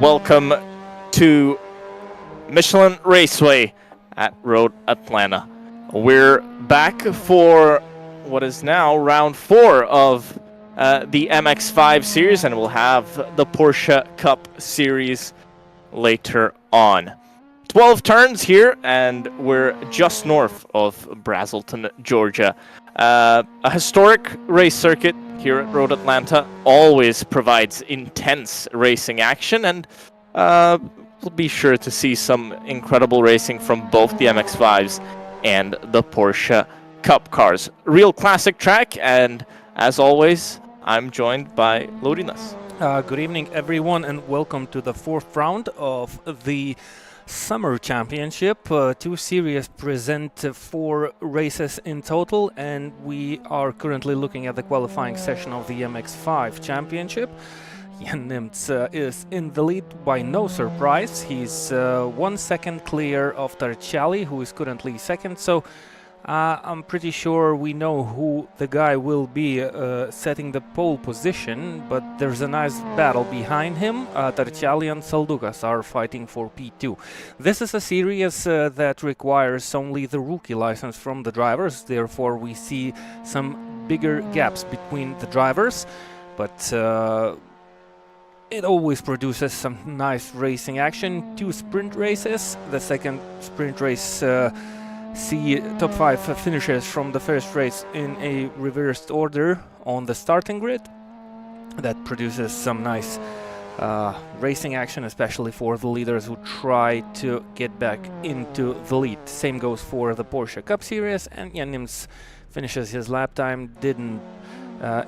welcome to Michelin Raceway at Road Atlanta. We're back for what is now round 4 of the MX-5 series, and we'll have the Porsche Cup series later on. 12 turns here, and we're just north of Braselton, Georgia. A historic race circuit here at Road Atlanta always provides intense racing action, and we'll be sure to see some incredible racing from both the MX-5s and the Porsche Cup cars. Real classic track, and as always, I'm joined by Laurinus. Good evening, everyone, and welcome to the 4th round of the Summer Championship. 2 series present 4 races in total, and we are currently looking at the qualifying session of the MX-5 Championship. Nimz is in the lead by no surprise. He's 1 second clear of Tarczali, who is currently second, so I'm pretty sure we know who the guy will be setting the pole position, but there's a nice battle behind him. Tarczali and Saldukas are fighting for P2. This is a series that requires only the rookie license from the drivers, therefore we see some bigger gaps between the drivers, but it always produces some nice racing action. 2 sprint races. The second sprint race see top 5 finishers from the first race in a reversed order on the starting grid. That produces some nice racing action, especially for the leaders who try to get back into the lead. Same goes for the Porsche Cup Series, and Nimz finishes his lap time, didn't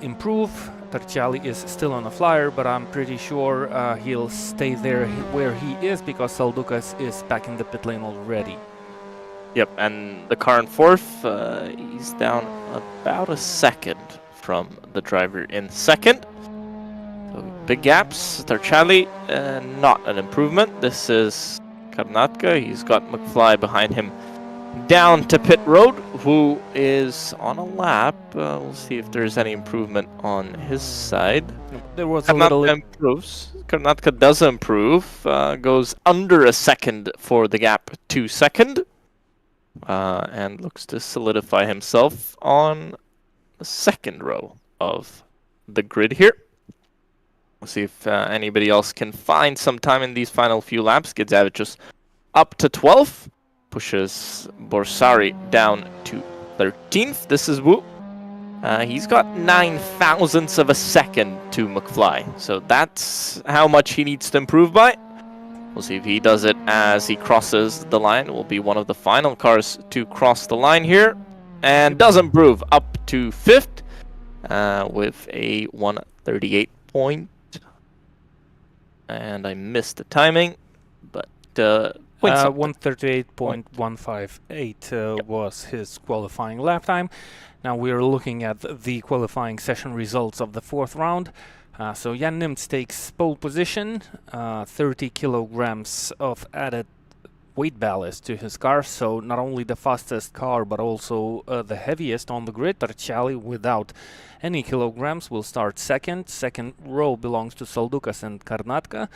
improve. Tarczali is still on a flyer, but I'm pretty sure he'll stay there where he is because Saldukas is back in the pit lane already. Yep, and the car in 4th, he's down about a second from the driver in 2nd. So big gaps. Tarczali, not an improvement. This is Karnatka. He's got McFly behind him down to pit road, who is on a lap. We'll see if there's any improvement on his side. There was a little... improves. Karnatka does improve. Goes under a second for the gap to 2nd. And looks to solidify himself on the 2nd row of the grid here. We'll see if anybody else can find some time in these final few laps. Gedzavicius up to 12th, pushes Borsari down to 13th. This is Wu. He's got 9 thousandths of a second to McFly, so that's how much he needs to improve by. We'll see if he does it as he crosses the line. It will be one of the final cars to cross the line here. And does improve up to 5th with a 138 point. And I missed the timing, but 138.158 was his qualifying lap time. Now we're looking at the qualifying session results of the 4th round. So Jan Nimz takes pole position, 30 kilograms of added weight ballast to his car, so not only the fastest car but also the heaviest on the grid. Tarczali, without any kilograms, will start 2nd. 2nd row belongs to Saldukas and Karnatka.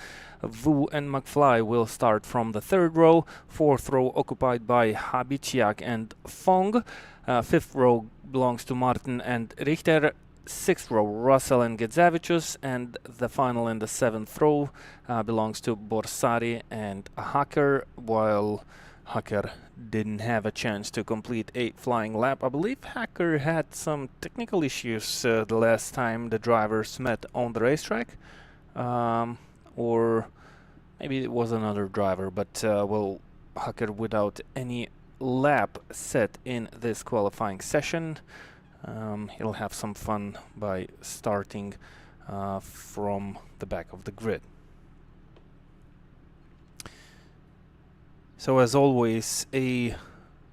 Wu and McFly will start from the 3rd row. 4th row occupied by Habiciak and Fong. 5th row belongs to Martin and Richter. 6th row, Russell and Gedzavicius, and the final in the 7th row belongs to Borsari and Hacker, while Hacker didn't have a chance to complete a flying lap. I believe Hacker had some technical issues the last time the drivers met on the racetrack, or maybe it was another driver, but well, Hacker without any lap set in this qualifying session. He'll have some fun by starting from the back of the grid. So as always, a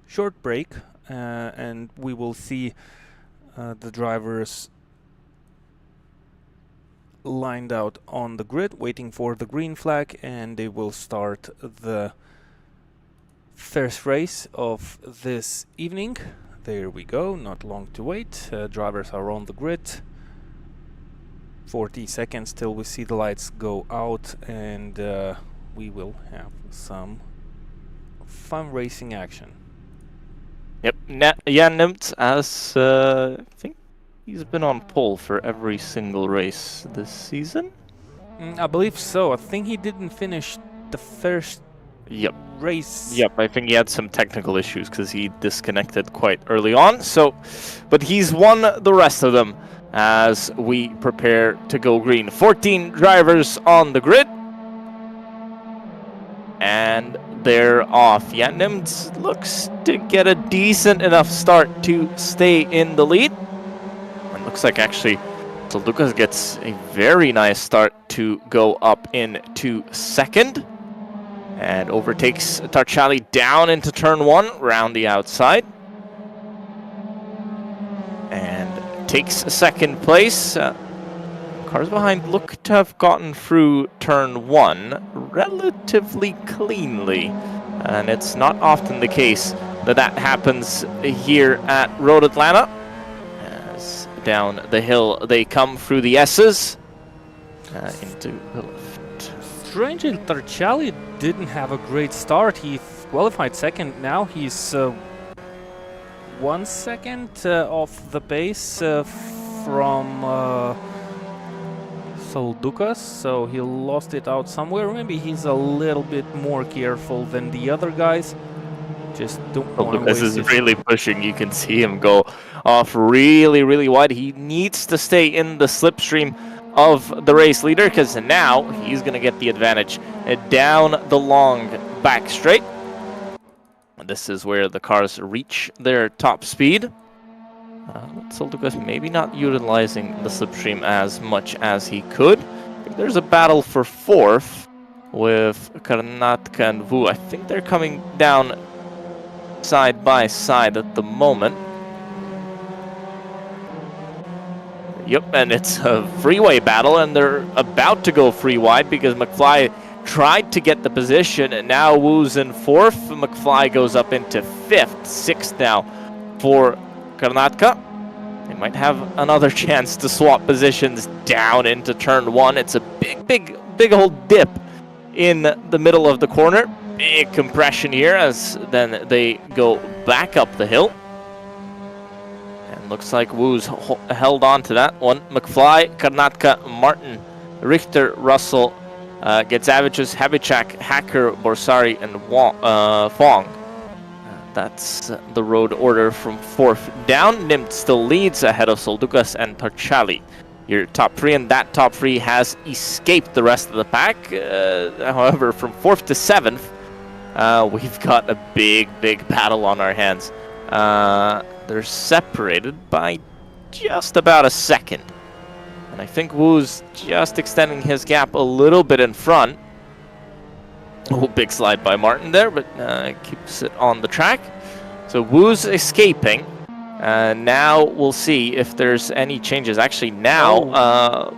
short break, and we will see the drivers lined out on the grid waiting for the green flag, and they will start the first race of this evening. There we go, not long to wait. Drivers are on the grid. 40 seconds till we see the lights go out, and we will have some fun racing action. Yep, Nimz, as I think he's been on pole for every single race this season. I believe so. I think he didn't finish the first race. Yep, I think he had some technical issues because he disconnected quite early on. So, but he's won the rest of them as we prepare to go green. 14 drivers on the grid. And they're off. Yeah, Nimz looks to get a decent enough start to stay in the lead. And looks like actually Lucas gets a very nice start to go up into second. And overtakes Tarczali down into turn 1, round the outside. And takes second place. Cars behind look to have gotten through turn 1 relatively cleanly. And it's not often the case that that happens here at Road Atlanta. As down the hill they come through the S's into the left. Strangely, Tarczali didn't have a great start. He qualified second. Now he's 1 second off the pace from Lucas, so he lost it out somewhere. Maybe he's a little bit more careful than the other guys. Just don't want to Lucas waste is really pushing. You can see him go off really, really wide. He needs to stay in the slipstream of the race leader because now he's going to get the advantage down the long back straight. This is where the cars reach their top speed. So Lucas maybe not utilizing the slipstream as much as he could. I think there's a battle for fourth with Karnatka and Vu. I think they're coming down side by side at the moment. Yep, and it's a freeway battle, and they're about to go free wide because McFly tried to get the position, and now Wu's in fourth. McFly goes up into fifth, sixth now for Karnatka. They might have another chance to swap positions down into turn 1. It's a big old dip in the middle of the corner. Big compression here as then they go back up the hill. And looks like Wu's held on to that one. McFly, Karnatka, Martin, Richter, Russell, Getzavichus, Habichak, Hacker, Borsari, and Fong. That's the road order from fourth down. Nimz still leads ahead of Soldukas and Tarczali. Your top three, and that top three has escaped the rest of the pack. However, from fourth to seventh, we've got a big battle on our hands. They're separated by just about a second. And I think Wu's just extending his gap a little bit in front. Oh, big slide by Martin there, but keeps it on the track. So Wu's escaping. Now we'll see if there's any changes. Actually, now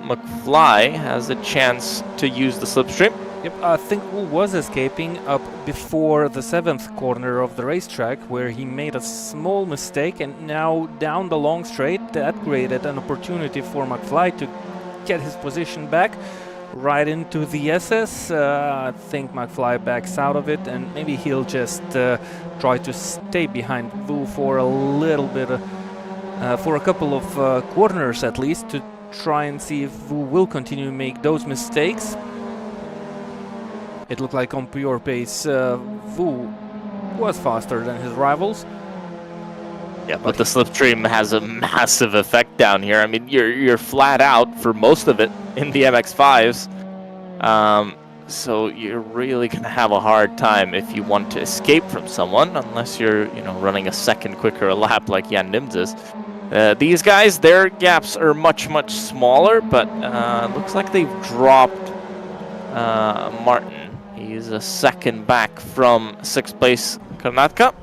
McFly has a chance to use the slipstream. Yep, I think Wu was escaping up before the 7th corner of the racetrack, where he made a small mistake, and now down the long straight, that created an opportunity for McFly to get his position back. Right into the SS. I think McFly backs out of it, and maybe he'll just try to stay behind Vu for a little bit, for a couple of corners at least, to try and see if Vu will continue to make those mistakes. It looked like on pure pace, Vu was faster than his rivals. Yeah, but the slipstream has a massive effect down here. I mean, you're flat out for most of it in the MX-5s. So you're really going to have a hard time if you want to escape from someone, unless you're, running a second quicker a lap like Nimz is. These guys, their gaps are much smaller, but looks like they've dropped Martin. He's a second back from 6th place Karnatka.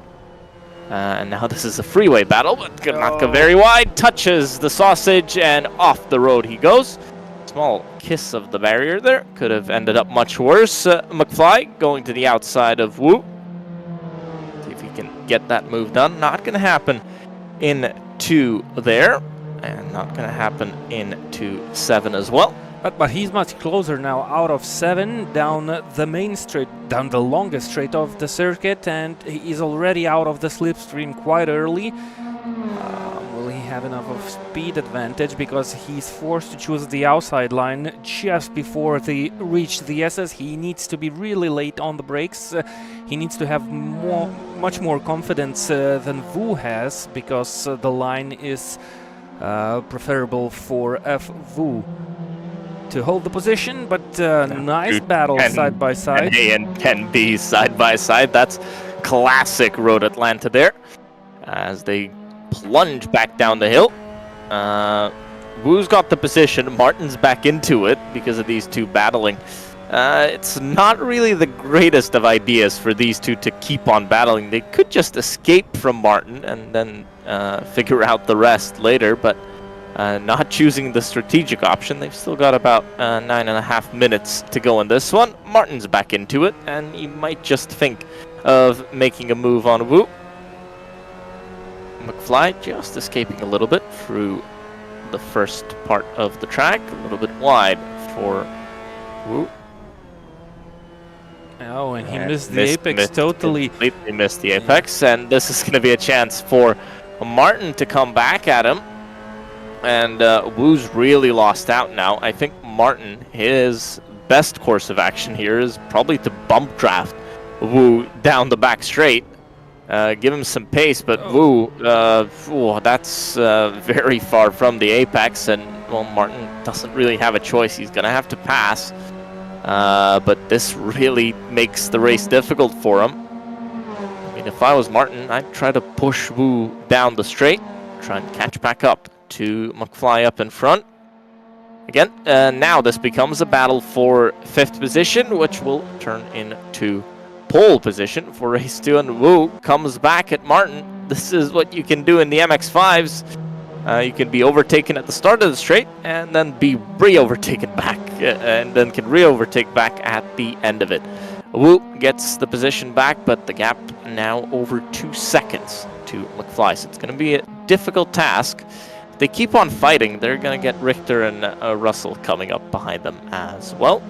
And now this is a freeway battle, but Karnatka very wide, touches the sausage, and off the road he goes. Small kiss of the barrier there. Could have ended up much worse. McFly going to the outside of Wu. See if he can get that move done. Not going to happen in 2 there. and not going to happen into 7 as well. But he's much closer now, out of 7, down the main straight, down the longest straight of the circuit, and he's already out of the slipstream quite early. Will he have enough of speed advantage, because he's forced to choose the outside line just before they reach the S's. He needs to be really late on the brakes. He needs to have much more confidence than Wu has, because the line is preferable for Wu to hold the position, but nice battle side by side. 10A and 10B side by side. That's classic Road Atlanta there, as they plunge back down the hill. Wu's got the position. Martin's back into it because of these two battling. It's not really the greatest of ideas for these two to keep on battling. They could just escape from Martin and then figure out the rest later, but not choosing the strategic option. They've still got about 9.5 minutes to go in this one. Martin's back into it, and you might just think of making a move on Wu. McFly just escaping a little bit through the first part of the track, a little bit wide for Wu. Oh, and he missed the apex totally. Completely missed the apex, and this is going to be a chance for Martin to come back at him. And Wu's really lost out now. I think Martin, his best course of action here is probably to bump draft Wu down the back straight. Give him some pace, but Wu, that's very far from the apex, and well, Martin doesn't really have a choice. He's going to have to pass, but this really makes the race difficult for him. I mean, if I was Martin, I'd try to push Wu down the straight, try and catch back up to McFly up in front. Again, now this becomes a battle for 5th position, which will turn into pole position for race 2, and Wu comes back at Martin. This is what you can do in the MX-5s. You can be overtaken at the start of the straight and then be re-overtaken back, and then can re-overtake back at the end of it. Wu gets the position back, but the gap now over 2 seconds to McFly, so it's going to be a difficult task. If they keep on fighting, they're going to get Richter and Russell coming up behind them as well.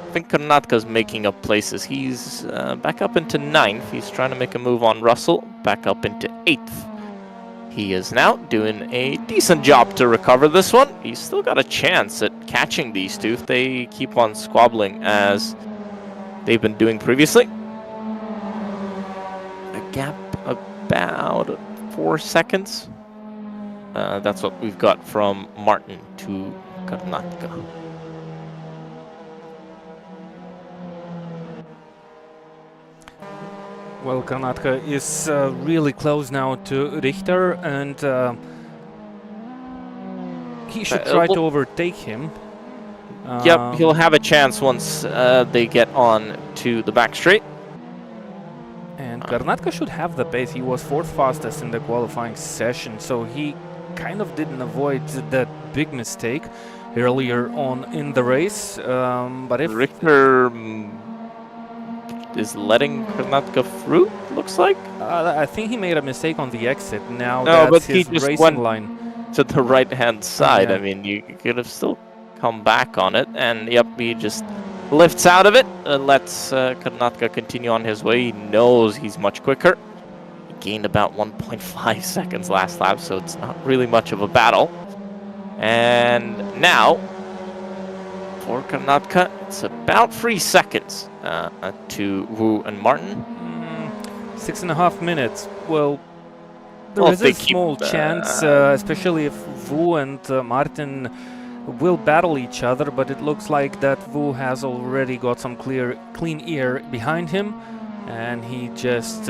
I think Karnatka's making up places. He's back up into 9th. He's trying to make a move on Russell, back up into 8th. He is now doing a decent job to recover this one. He's still got a chance at catching these two if they keep on squabbling as they've been doing previously. A gap about 4 seconds. That's what we've got from Martin to Karnatka. Well, Karnatka is really close now to Richter, and he should try to overtake him. Yep, he'll have a chance once they get on to the back straight. And Karnatka should have the pace. He was 4th fastest in the qualifying session, so he kind of didn't avoid that big mistake earlier on in the race. But if Richter is letting Karnatka through, looks like. I think he made a mistake on the exit. Now no, that's but his he just racing went line to the right-hand side. Yeah. I mean, you could have still come back on it, and yep, he just lifts out of it, lets Karnatka continue on his way. He knows he's much quicker. He gained about 1.5 seconds last lap, so it's not really much of a battle. And now, for Karnatka, it's about 3 seconds to Wu and Martin. 6.5 minutes. Well, there is a small chance, especially if Wu and Martin will battle each other, but it looks like that Wu has already got some clean air behind him, and he just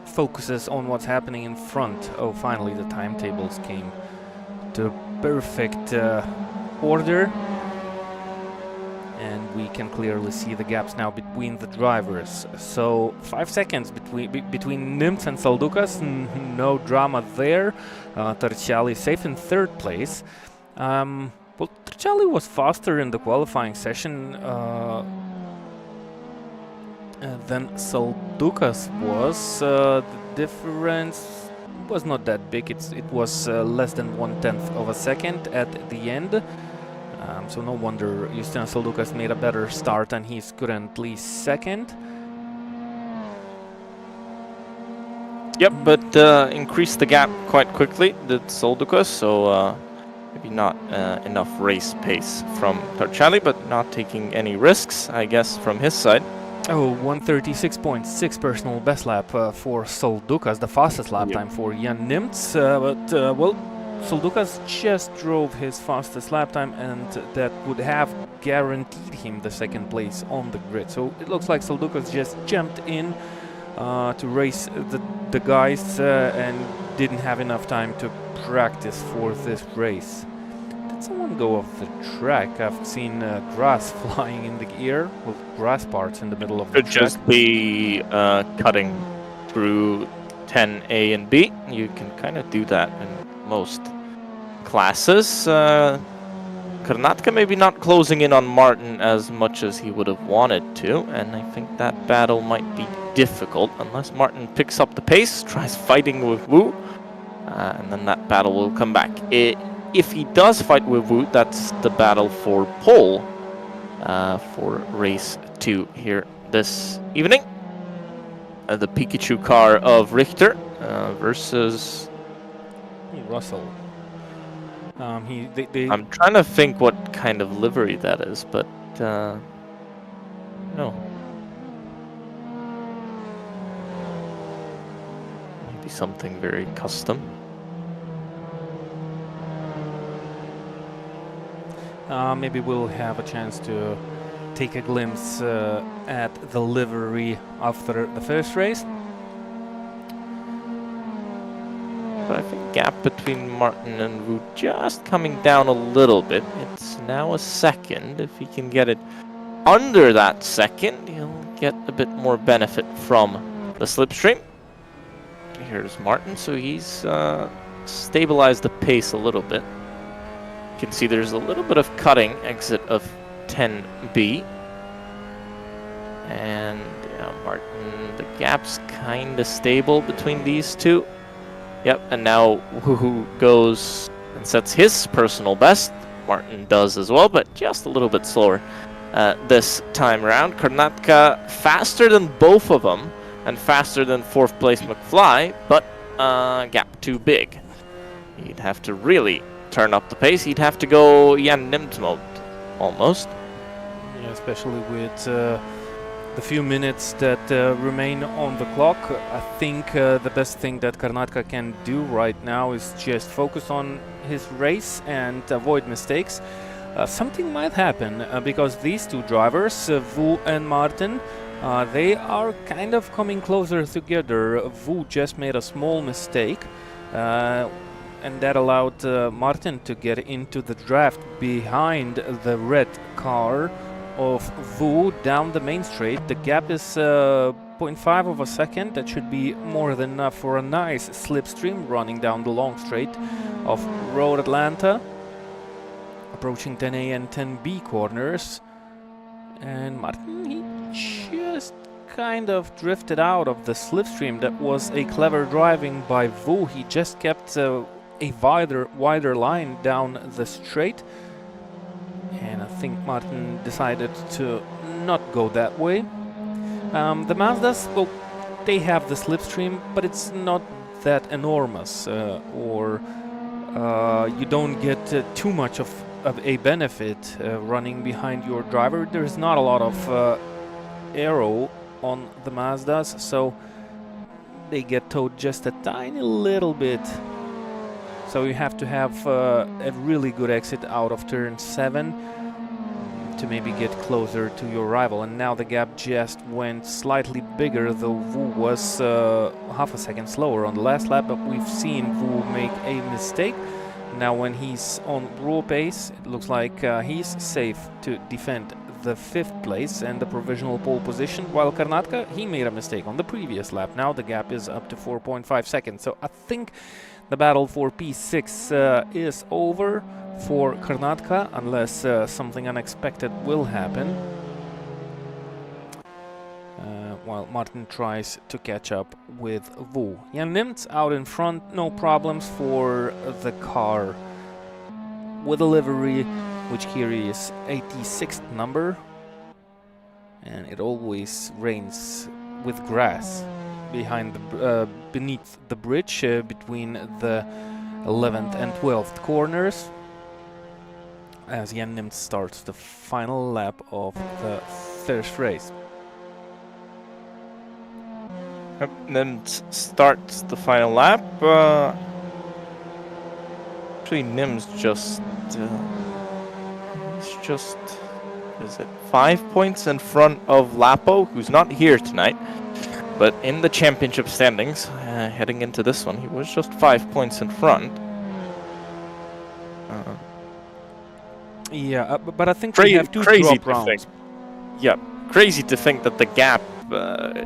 focuses on what's happening in front. Oh, finally the timetables came to perfect order, and we can clearly see the gaps now between the drivers. So 5 seconds between Nimz and Saldukas, no drama there. Tarczali safe in 3rd place. Well, Tarczali was faster in the qualifying session than Saldukas was. The difference was not that big. It was less than 1/10 of a second at the end. So no wonder Justinas Soldukas made a better start, and he's currently second. Yep, but increased the gap quite quickly, did Soldukas, so maybe not enough race pace from Tarczali, but not taking any risks, I guess, from his side. Oh, 136.6 personal best lap for Soldukas, the fastest lap time for Jan Nimz. Well, Soldukas just drove his fastest lap time, and that would have guaranteed him the second place on the grid. So it looks like Soldukas just jumped in to race the guys and didn't have enough time to practice for this race. Did someone go off the track? I've seen grass flying in the air, well, grass parts in the middle of the track. Could just be cutting through 10A and B. You can kind of do that in most classes. Karnatka maybe not closing in on Martin as much as he would have wanted to, and I think that battle might be difficult unless Martin picks up the pace, tries fighting with Wu, and then that battle will come back. If he does fight with Wu, that's the battle for pole for race 2 here this evening. The Pikachu car of Richter versus Russell. I'm trying to think what kind of livery that is, but no. Maybe something very custom. Maybe we'll have a chance to take a glimpse at the livery after the first race. But I think gap between Martin and Wu just coming down a little bit. It's now a second. If he can get it under that second, he'll get a bit more benefit from the slipstream. Here's Martin, so he's stabilized the pace a little bit. You can see there's a little bit of cutting exit of 10B. And Martin, the gap's kind of stable between these two. Yep, and now Woohoo goes and sets his personal best. Martin does as well, but just a little bit slower this time around. Karnatka faster than both of them and faster than 4th place McFly, but gap too big. He'd have to really turn up the pace. He'd have to go Jan Nimz mode, almost. Yeah, especially with the few minutes that remain on the clock. I think the best thing that Karnatka can do right now is just focus on his race and avoid mistakes. Something might happen because these two drivers, Wu and Martin, they are kind of coming closer together. Wu just made a small mistake, and that allowed Martin to get into the draft behind the red car of Wu down the main straight. The gap is 0.5 of a second. That should be more than enough for a nice slipstream running down the long straight of Road Atlanta, approaching 10A and 10B corners. And Martin, he just kind of drifted out of the slipstream. That was a clever driving by Wu. He just kept a wider line down the straight. And I think Martin decided to not go that way. The Mazdas, well, they have the slipstream, but it's not that enormous, or you don't get too much of a benefit running behind your driver. There's not a lot of aero on the Mazdas, so they get towed just a tiny little bit. So you have to have a really good exit out of turn 7 to maybe get closer to your rival. And now the gap just went slightly bigger, though Wu was half a second slower on the last lap, but we've seen Wu make a mistake. Now when he's on raw pace, it looks like he's safe to defend the 5th place and the provisional pole position, while Karnatka, he made a mistake on the previous lap. Now the gap is up to 4.5 seconds. So I think the battle for P6 is over for Karnatka, unless something unexpected will happen. while Martin tries to catch up with Wu. Nimz out in front, no problems for the car with a livery which carries 86th number, and it always rains with grass behind the beneath the bridge between the 11th and 12th corners, as Nimz starts the final lap of the first race. Nimz starts the final lap. Actually, Nimz is it 5 points in front of Lapo, who's not here tonight, but in the championship standings, heading into this one, he was just 5 points in front. Yeah, but I think we have two drop rounds. Yeah, crazy to think that the gap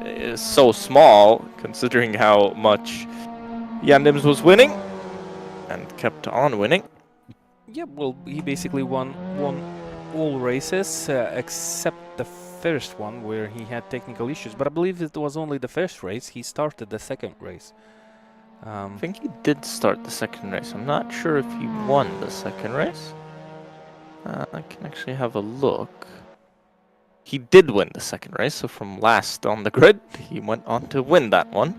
is so small, considering how much Nimz was winning and kept on winning. Yeah, well, he basically won all races except the first one where he had technical issues. But I believe it was only the first race. He started the second race. I think he did start the second race. I'm not sure if he won the second race. I can actually have a look. He did win the second race, so from last on the grid, he went on to win that one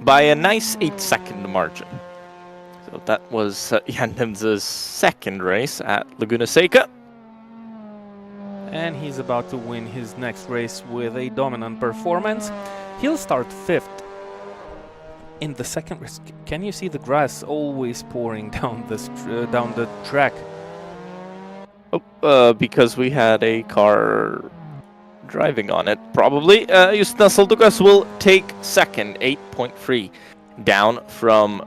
by a nice 8-second margin. So that was Nimz's second race at Laguna Seca. And he's about to win his next race with a dominant performance. He'll start 5th in the second race. Can you see the grass always pouring down the track? Oh, because we had a car driving on it, probably. Justinas Saldukas will take second, 8.3 down from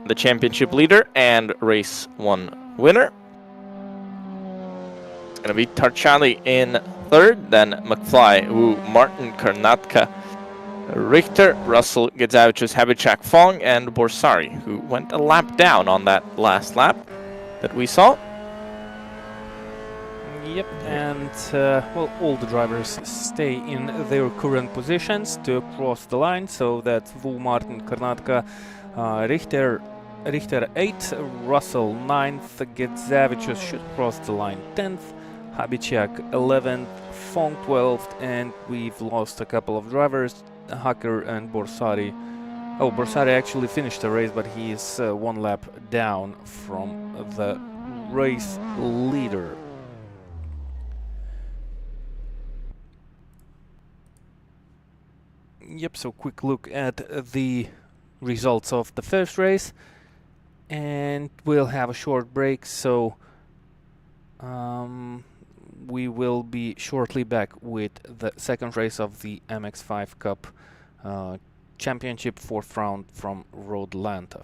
the championship leader and race 1 winner. It's going to be Tarczali in third, then McFly, Wu, Martin, Karnatka, Richter, Russell, Gedzavicius, Habicak, Fong, and Borsari, who went a lap down on that last lap that we saw. Yep, and well, all the drivers stay in their current positions to cross the line, so that's Wu, Martin, Karnatka, Richter 8th, Russell 9th, Gedzavicius should cross the line 10th, Habicak 11th, Fong 12th, and we've lost a couple of drivers, Hacker and Borsari. Oh, Borsari actually finished the race, but he is 1 lap down from the race leader. Yep, so quick look at the results of the first race, and we'll have a short break, so we will be shortly back with the second race of the MX5 Cup Championship 4th round from Road Atlanta.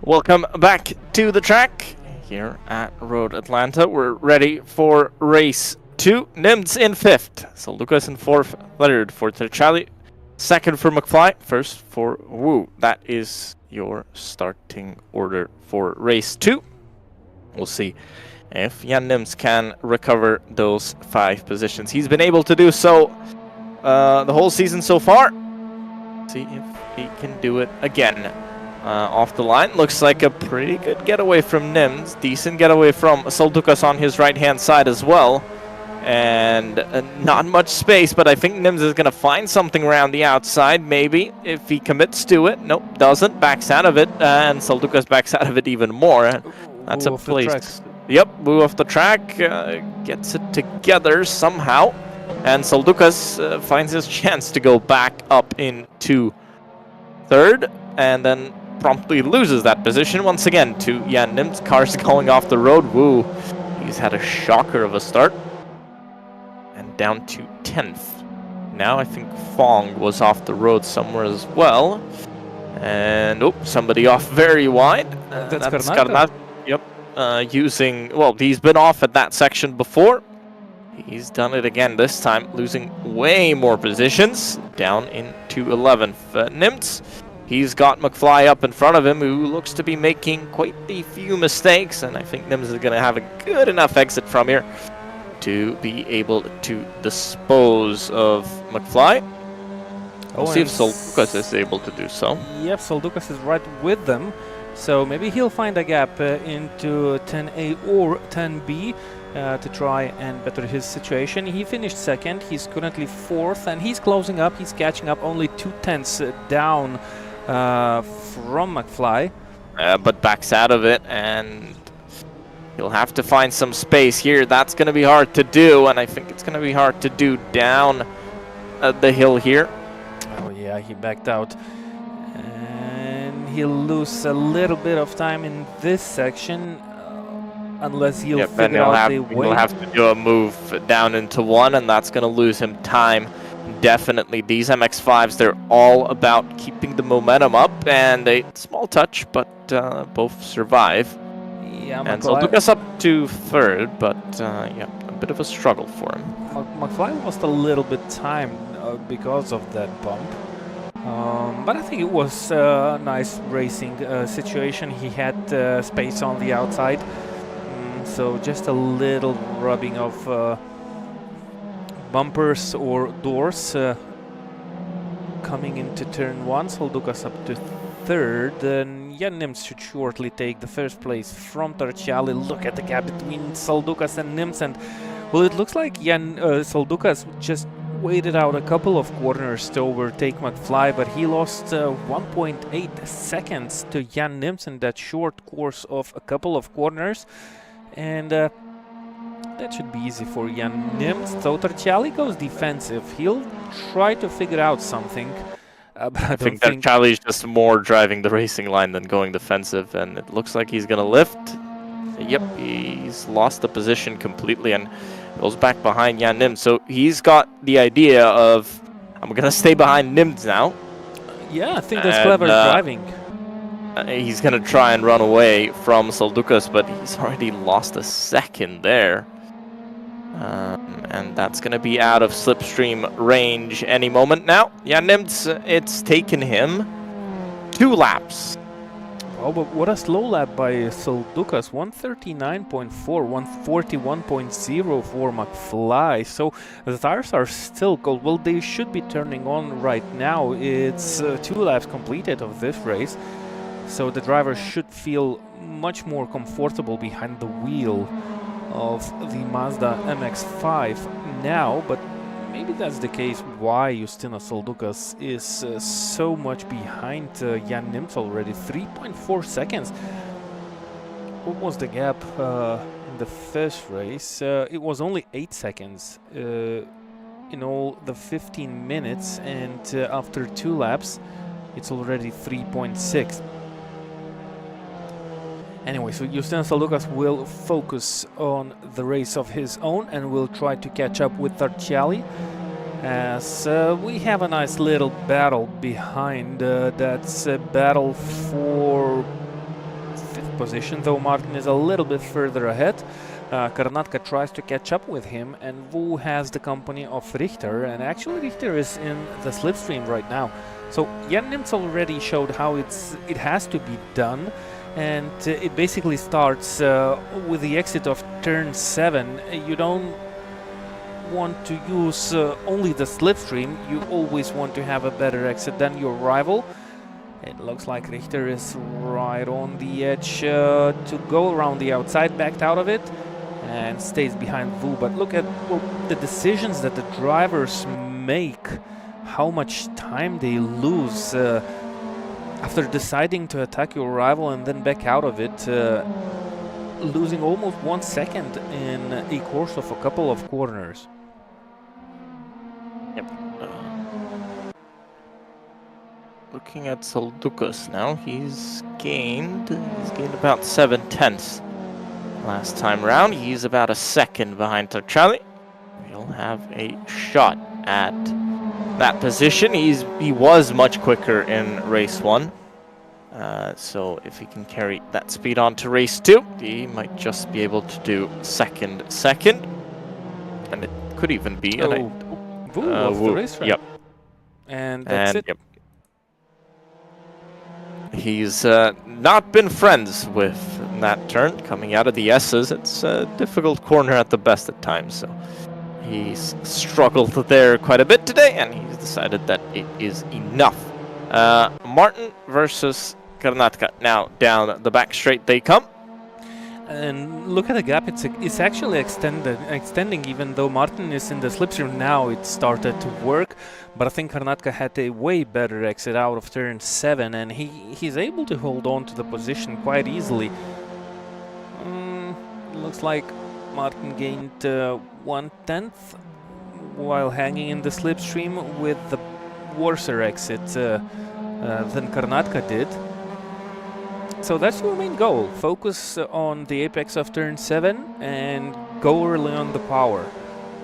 Welcome back to the track here at Road Atlanta. We're ready for race 2. Nimz in 5th, so Lucas in 4th, 3rd for Tarczali, 2nd for McFly, 1st for Woo. That is your starting order for race 2. We'll see if Jan Nimz can recover those 5 positions. He's been able to do so the whole season so far. See if he can do it again. Off the line, looks like a pretty good getaway from Nimz. Decent getaway from Soldukas on his right-hand side as well. And not much space, but I think Nimz is going to find something around the outside, maybe, if he commits to it. Nope, doesn't. Backs out of it, and Soldukas backs out of it even more. That's a place. Yep, Woo off the track, gets it together somehow. And Soldukas finds his chance to go back up into 3rd, and then promptly loses that position once again to Jan Nimz. Cars going off the road. Woo, he's had a shocker of a start. And down to 10th. Now I think Fong was off the road somewhere as well. And, oh, somebody off very wide. That's Karnataka. Yep, using, well, he's been off at that section before. He's done it again this time, losing way more positions. Down into 11th. Nimz. He's got McFly up in front of him, who looks to be making quite a few mistakes, and I think Nimz is going to have a good enough exit from here to be able to dispose of McFly. We'll see if Soldukas is able to do so. Yep, Soldukas is right with them, so maybe he'll find a gap into 10A or 10B to try and better his situation. He finished 2nd, he's currently 4th, and he's closing up, he's catching up only 2/10 down from McFly. But backs out of it, and he'll have to find some space here. That's going to be hard to do, and I think it's going to be hard to do down the hill here. Oh yeah, he backed out. And he'll lose a little bit of time in this section, unless he'll figure out the way. He'll have to do a move down into 1, and that's going to lose him time. Definitely, these MX-5s, they're all about keeping the momentum up, and a small touch, but both survive. Yeah, and so took us up to 3rd, but yeah, a bit of a struggle for him. McFly lost a little bit time because of that bump, but I think it was a nice racing situation. He had space on the outside, so just a little rubbing of bumpers or doors coming into turn 1. Soldukas up to 3rd, and Jan Nimz should shortly take the 1st place from Tarczali. Look at the gap between Soldukas and Nimz, and well, it looks like Soldukas just waited out a couple of corners to overtake McFly, but he lost 1.8 seconds to Jan Nimz in that short course of a couple of corners, and that should be easy for Jan Nimz. So Tarczali goes defensive. He'll try to figure out something. But I think Tarczali is just more driving the racing line than going defensive, and it looks like he's going to lift. Yep, he's lost the position completely and goes back behind Jan Nimz. So he's got the idea of, I'm going to stay behind Nimz now. Yeah, I think that's clever driving. He's going to try and run away from Soldukas, but he's already lost a second there. And that's going to be out of slipstream range any moment now. Yeah, Nimz, it's taken him 2 laps. Oh, but what a slow lap by Soldukas. 139.4, 141.0 for McFly. So the tires are still cold. Well, they should be turning on right now. It's 2 laps completed of this race. So the driver should feel much more comfortable behind the wheel of the Mazda MX-5 now, but maybe that's the case why Justina Soldukas is so much behind Jan Nimz already. 3.4 seconds. What was the gap in the first race? It was only 8 seconds in all the 15 minutes, and after 2 laps it's already 3.6. Anyway, so Justina Soldukas will focus on the race of his own and will try to catch up with Tarczali, as we have a nice little battle behind. That's a battle for position, though Martin is a little bit further ahead. Karnatka tries to catch up with him, and Wu has the company of Richter, and actually Richter is in the slipstream right now. So Nimz already showed how it has to be done, and it basically starts with the exit of turn 7. You don't want to use only the slipstream, you always want to have a better exit than your rival. It looks like Richter is right on the edge to go around the outside, backed out of it, and stays behind Wu. But look at the decisions that the drivers make, how much time they lose after deciding to attack your rival and then back out of it, losing almost 1 second in a course of a couple of corners. Yep. Looking at Soldukas now, he's gained about 7/10 last time round. He's about a second behind Tarczali. He'll have a shot at that position. He was much quicker in race 1. So if he can carry that speed on to race 2, he might just be able to do second. And it could even be Wu off the racetrack. Yep. And that's it. Yep. He's not been friends with that turn coming out of the S's. It's a difficult corner at the best at times, so he's struggled there quite a bit today, and he's decided that it is enough. Martin versus Karnatka. Now down the back straight they come. And look at the gap, it's actually extending, even though Martin is in the slipstream now. It started to work, but I think Karnatka had a way better exit out of turn 7, and he's able to hold on to the position quite easily. Looks like Martin gained 1/10 while hanging in the slipstream with the worser exit than Karnatka did. So that's your main goal. Focus on the apex of turn 7 and go early on the power.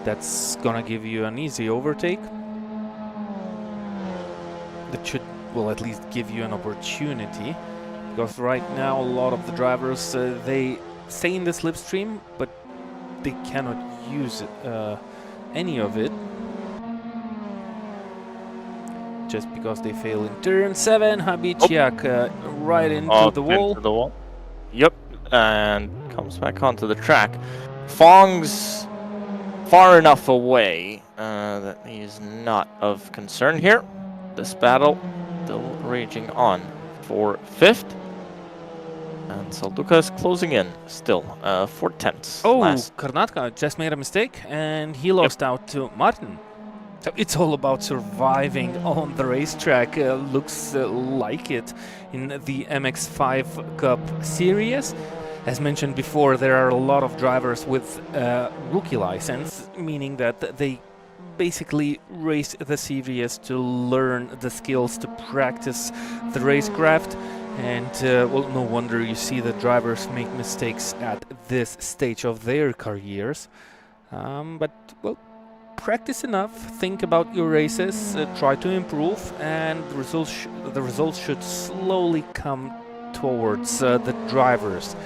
That's gonna give you an easy overtake. That should, well, at least give you an opportunity. Because right now a lot of the drivers, they stay in the slipstream, but they cannot use any of it. Just because they fail in turn 7, Habiciak right into the wall. Yep, and comes back onto the track. Fong's far enough away that he's not of concern here. This battle still raging on for 5th. And Soldukas closing in still 4/10. Oh, Karnatka just made a mistake and he lost out to Martin. So it's all about surviving on the racetrack. Looks like it in the MX5 Cup series. As mentioned before, there are a lot of drivers with rookie license, meaning that they basically race the series to learn the skills, to practice the racecraft. And well, no wonder you see the drivers make mistakes at this stage of their careers. But well, practice enough, think about your races, try to improve, and the results should slowly come towards the drivers.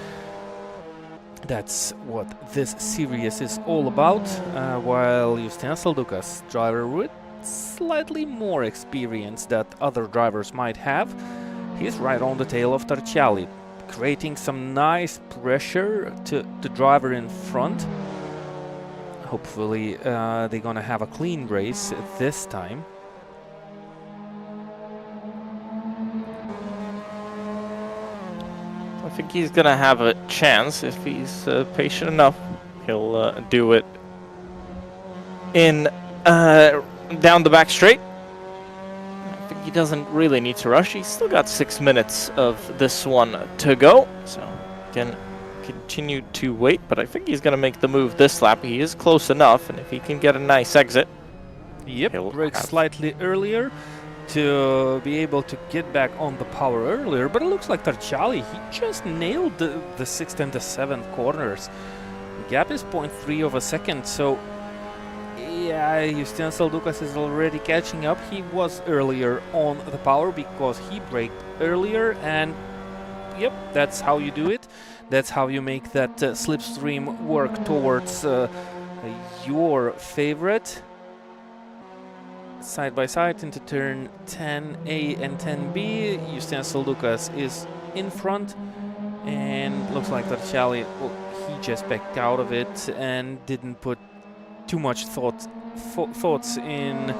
That's what this series is all about, while Justinas Soldukas, driver with slightly more experience that other drivers might have, he's right on the tail of Tarczali, creating some nice pressure to the driver in front. Hopefully they're gonna have a clean race this time. I think he's gonna have a chance if he's patient enough. He'll do it in down the back straight. I think he doesn't really need to rush. He's still got 6 minutes of this one to go, so he can continue to wait. But I think he's gonna make the move this lap. He is close enough, and if he can get a nice exit, yep, brakes slightly earlier to be able to get back on the power earlier. But it looks like Tarczali, he just nailed the 6th and the 7th corners. The gap is 0.3 of a second, so yeah, Justinas Soldukas is already catching up. He was earlier on the power because he braked earlier, and yep, that's how you do it. That's how you make that slipstream work towards your favorite. Side by side into turn 10A and 10B. Justian Lucas is in front, and looks like Tarczali, well, he just backed out of it and didn't put too much thoughts in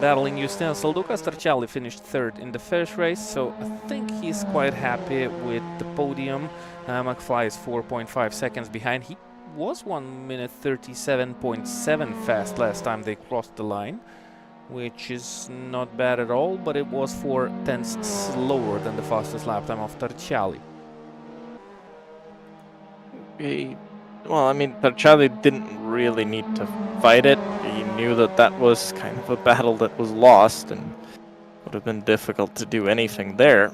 battling Justian Lucas. Tarczali finished third in the first race, so I think he's quite happy with the podium. McFly is 4.5 seconds behind. He was 1 minute 37.7 fast last time they crossed the line, which is not bad at all, but it was 4 tenths slower than the fastest lap time of Tarczali. Well, I mean, Tarczali didn't really need to fight it. He knew that that was kind of a battle that was lost, and would have been difficult to do anything there.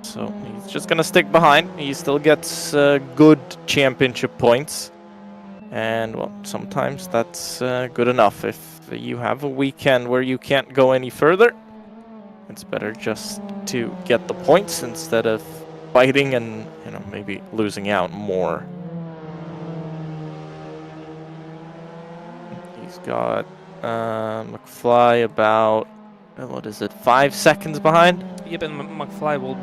So he's just gonna stick behind. He still gets good championship points, and well, sometimes that's good enough. If you have a weekend where you can't go any further, it's better just to get the points instead of fighting and, you know, maybe losing out more. He's got McFly about, what is it, 5 seconds behind? Yep, and McFly will...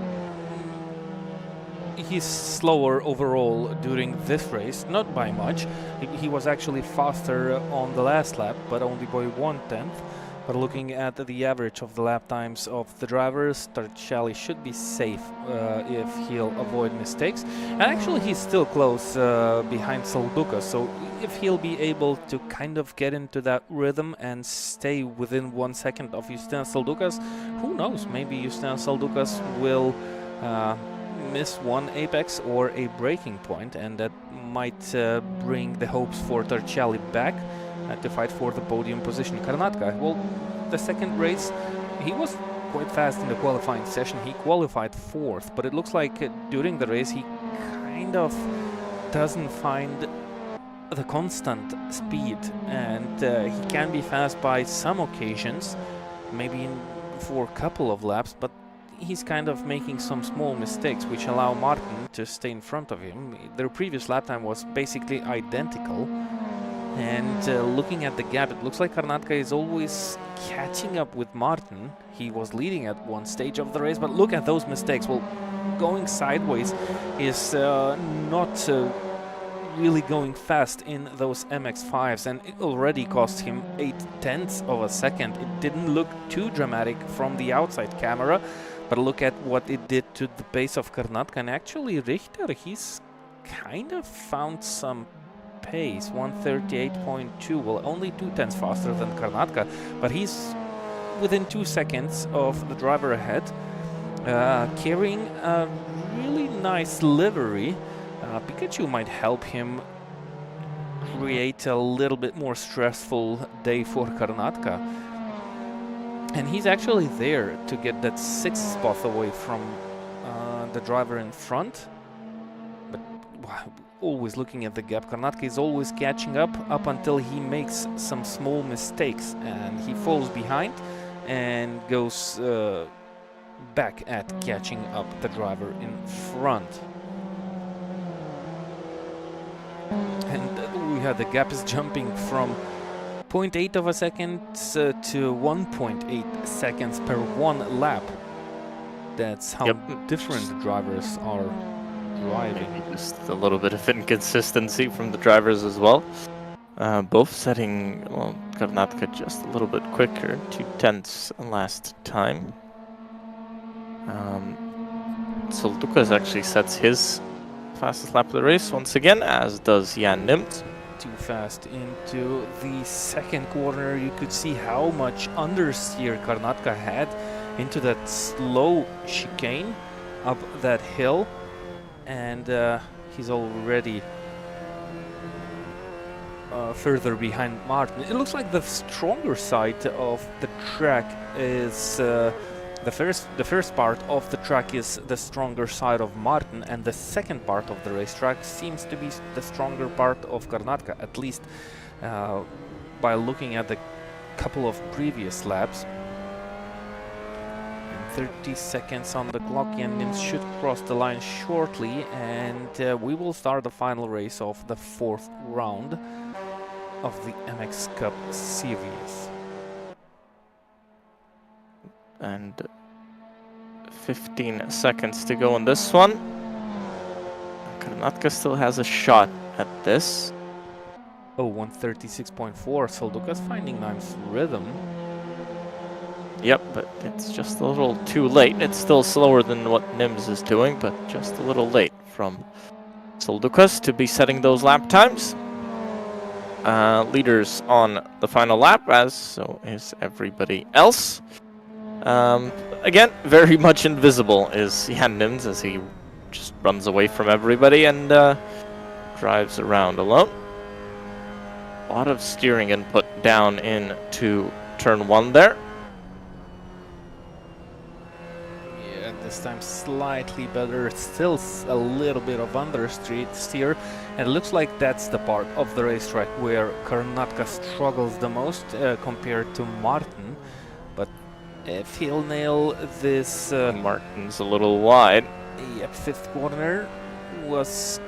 He's slower overall during this race, not by much. He was actually faster on the last lap, but only by 1/10. But looking at the average of the lap times of the drivers, Tarczali should be safe if he'll avoid mistakes. And actually he's still close behind Salduka, so if he'll be able to kind of get into that rhythm and stay within 1 second of Justian Saldukas, who knows, maybe Justian Saldukas will miss one apex or a breaking point, and that might bring the hopes for Tarczali back to fight for the podium position. Karnatka, well, the second race, he was quite fast in the qualifying session. He qualified 4th, but it looks like during the race he kind of doesn't find the constant speed, and he can be fast by some occasions, maybe for a couple of laps, but he's kind of making some small mistakes which allow Martin to stay in front of him. Their previous lap time was basically identical, and looking at the gap, it looks like Karnatka is always catching up with Martin. He was leading at one stage of the race, but look at those mistakes. Well, going sideways is not really going fast in those MX-5s, and it already cost him 0.8 of a second. It didn't look too dramatic from the outside camera, but look at what it did to the pace of Karnatka. And actually Richter, he's kind of found some pace, 138.2, well, only 0.2 faster than Karnatka, but he's within 2 seconds of the driver ahead, carrying a really nice livery. Pikachu might help him create a little bit more stressful day for Karnatka. And he's actually there to get that 6th spot away from the driver in front. But always looking at the gap, Karnatka is always catching up until he makes some small mistakes, and he falls behind and goes back at catching up the driver in front. And we have the gap is jumping from 0.8 of a second to 1.8 seconds per one lap. That's how different the drivers are driving. Maybe just a little bit of inconsistency from the drivers as well. Both setting, well, Karnatka just a little bit quicker, 0.2 last time. So Lucas actually sets his fastest lap of the race once again, as does Jan Nimz. Too fast into the second corner. You could see how much understeer Karnatka had into that slow chicane up that hill, and he's already further behind Martin. It looks like the stronger side of the track is the first part of the track is the stronger side of Martin, and the second part of the racetrack seems to be the stronger part of Karnatka, at least by looking at the couple of previous laps. And 30 seconds on the clock, and Nimz should cross the line shortly, and we will start the final race of the 4th round of the MX Cup series. And 15 seconds to go on this one. Karnatka still has a shot at this. Oh, 136.4. Soldukas finding nice rhythm. Yep, but it's just a little too late. It's still slower than what Nimz is doing, but just a little late from Soldukas to be setting those lap times. Leaders on the final lap, as so is everybody else. Again, very much invisible is Jan Nimz as he just runs away from everybody and drives around alone. A lot of steering input down into turn 1 there. Yeah, this time slightly better. Still a little bit of understreet steer. And it looks like that's the part of the racetrack where Karnatka struggles the most compared to Martin. But if he'll nail this... Martin's a little wide. Yep, 5th corner was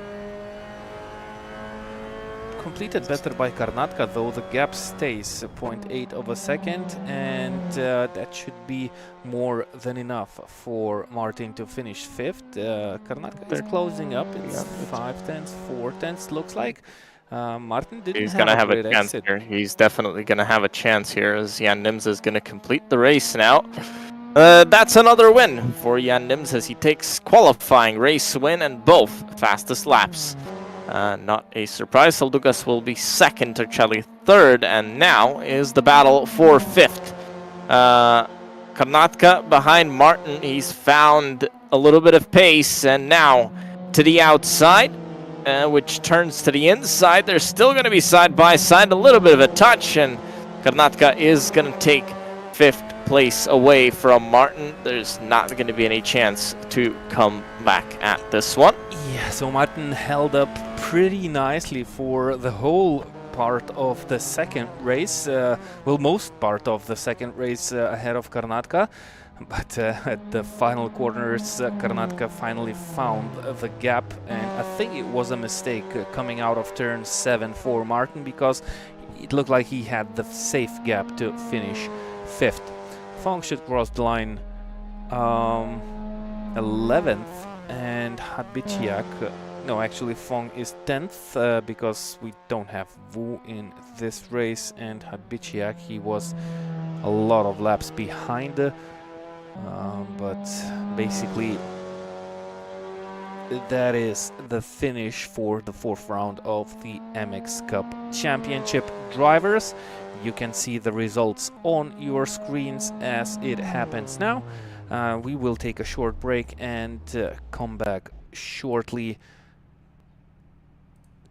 completed better by Karnatka, though the gap stays 0.8 of a second, and that should be more than enough for Martin to finish 5th. Karnatka is closing up. It's 5 tenths, 4 tenths, looks like. Martin didn't He's gonna have a chance exit here. He's definitely gonna have a chance here as Jan Nimz is gonna complete the race now. That's another win for Jan Nimz as he takes qualifying race win and both fastest laps. Not a surprise, Soldukas will be 2nd, Tarczali 3rd, and now is the battle for 5th. Karnatka behind Martin, he's found a little bit of pace, and now to the outside, which turns to the inside. They're still going to be side by side, a little bit of a touch, and Karnatka is going to take 5th place away from Martin. There's not going to be any chance to come back at this one. Yeah, so Martin held up pretty nicely for the whole part of the second race, well, most part of the second race ahead of Karnatka, but at the final corners, Karnatka finally found the gap, and I think it was a mistake coming out of turn 7 for Martin, because it looked like he had the safe gap to finish 5th. Fong should cross the line 11th, and Hadbiciak, no, actually Fong is 10th, because we don't have Wu in this race, and Hadbiciak, he was a lot of laps behind, but basically that is the finish for the 4th round of the MX Cup Championship drivers. You can see the results on your screens as it happens now. We will take a short break and come back shortly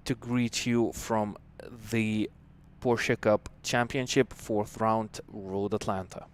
to greet you from the Porsche Cup Championship 4th round, Road Atlanta.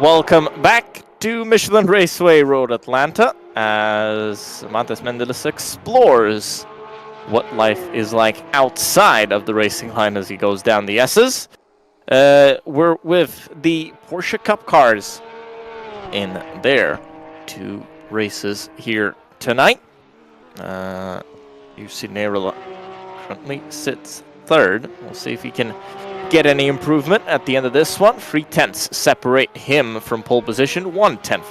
Welcome back to Michelin Raceway Road Atlanta as Mendelis explores what life is like outside of the racing line as he goes down the S's. We're with the Porsche Cup cars in their 2 races here tonight. You see Neirola currently sits 3rd. We'll see if he can get any improvement at the end of this one. 3/10 separate him from pole position. 1/10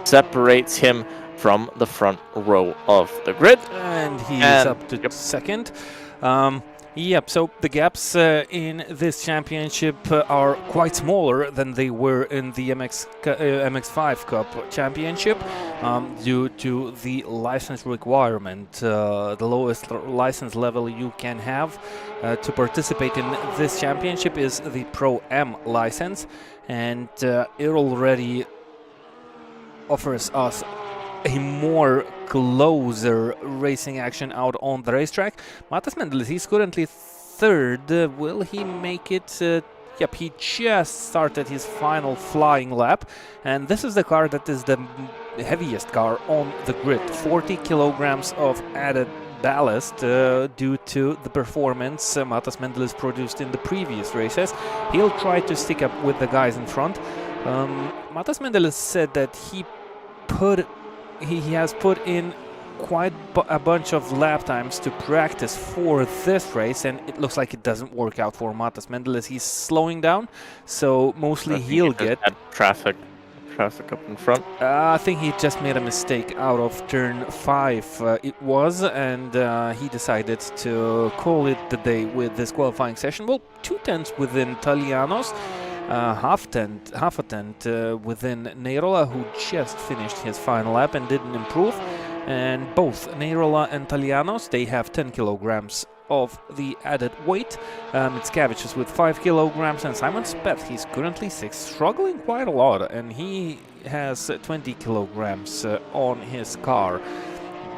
separates him from the front row of the grid. And he's up to 2nd. Yep, so the gaps in this championship are quite smaller than they were in the MX5 Cup Championship due to the license requirement. The lowest license level you can have to participate in this championship is the Pro M license, and it already offers us a more closer racing action out on the racetrack. Mendelis, he's currently 3rd. Will he make it? Yep, he just started his final flying lap, and this is the car that is the heaviest car on the grid. 40 kilograms of added ballast due to the performance Mendelis produced in the previous races. He'll try to stick up with the guys in front. Mendelis said that he has put in quite a bunch of lap times to practice for this race, and it looks like it doesn't work out for Mendelis. He's slowing down, so mostly he'll get traffic up in front. I think he just made a mistake out of turn 5 it was, and he decided to call it the day with this qualifying session. Well, 2/10 within Italianos. Half a tent within Neirola, who just finished his final lap and didn't improve. And both Neirola and Italianos, they have 10 kilograms of the added weight. Mickavičius with 5 kilograms, and Simon Speth, he's currently 6th, struggling quite a lot, and he has 20 kilograms on his car.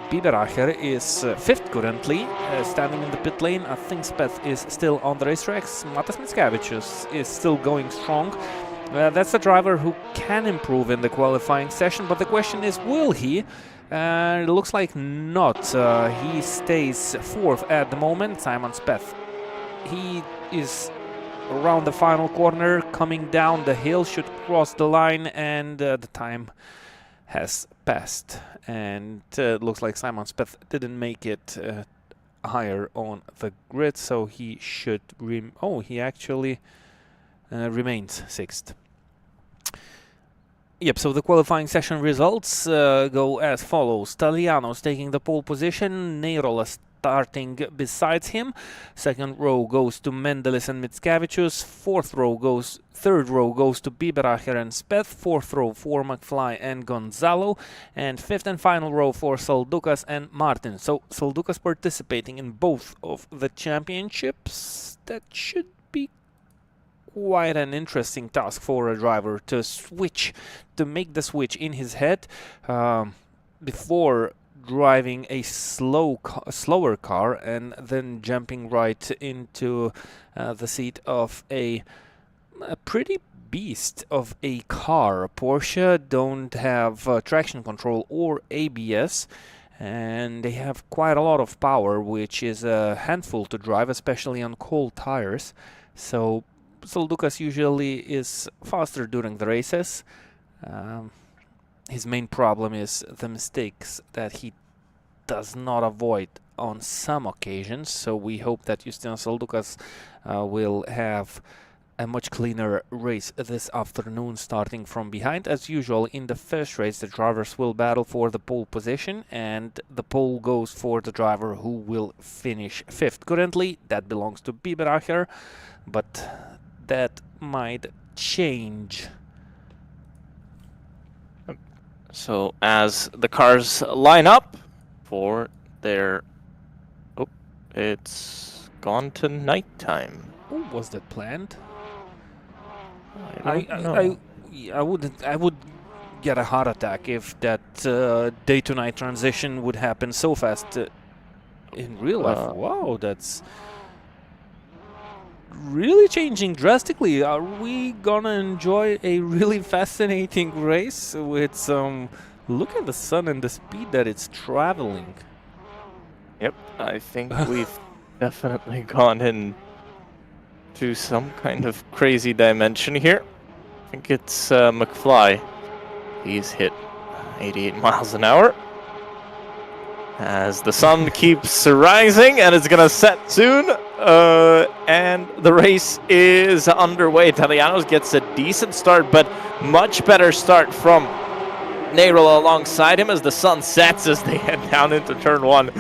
Biberacher is 5th currently, standing in the pit lane. I think Speth is still on the racetracks. Mickavičius is still going strong. That's a driver who can improve in the qualifying session, but the question is, will he? It looks like not. He stays 4th at the moment. Simon Speth, he is around the final corner, coming down the hill, should cross the line, and the time has passed, and it looks like Simon Speth didn't make it higher on the grid, so he should he actually remains 6th. Yep, so the qualifying session results go as follows. Italianos taking the pole position, Neirola starting besides him. 2nd row goes to Mendelis and Mickavičius. 3rd row goes to Biberacher and Speth. 4th row for McFly and Gonzalo. And 5th and final row for Saldukas and Martin. So Saldukas participating in both of the championships. That should be quite an interesting task for a driver to make the switch in his head before driving a slower car and then jumping right into the seat of a pretty beast of a car. Porsche don't have traction control or ABS, and they have quite a lot of power, which is a handful to drive, especially on cold tires. So Saldukas usually is faster during the races. His main problem is the mistakes that he does not avoid on some occasions, so we hope that Justinas Saldukas will have a much cleaner race this afternoon, starting from behind. As usual, in the first race, the drivers will battle for the pole position, and the pole goes for the driver who will finish 5th. Currently, that belongs to Biberacher, but that might change. So as the cars line up for their... Oh, it's gone to nighttime. Oh, was that planned? I would get a heart attack if that day to night transition would happen so fast in real life. Wow, that's really changing drastically. Are we gonna enjoy a really fascinating race with some... Look at the sun and the speed that it's traveling. Yep, I think we've definitely gone in to some kind of crazy dimension here. I think it's McFly. He's hit 88 miles an hour. As the sun keeps rising and it's gonna set soon. And the race is underway. Italianos gets a decent start, but much better start from Neirola alongside him as the sun sets as they head down into turn one.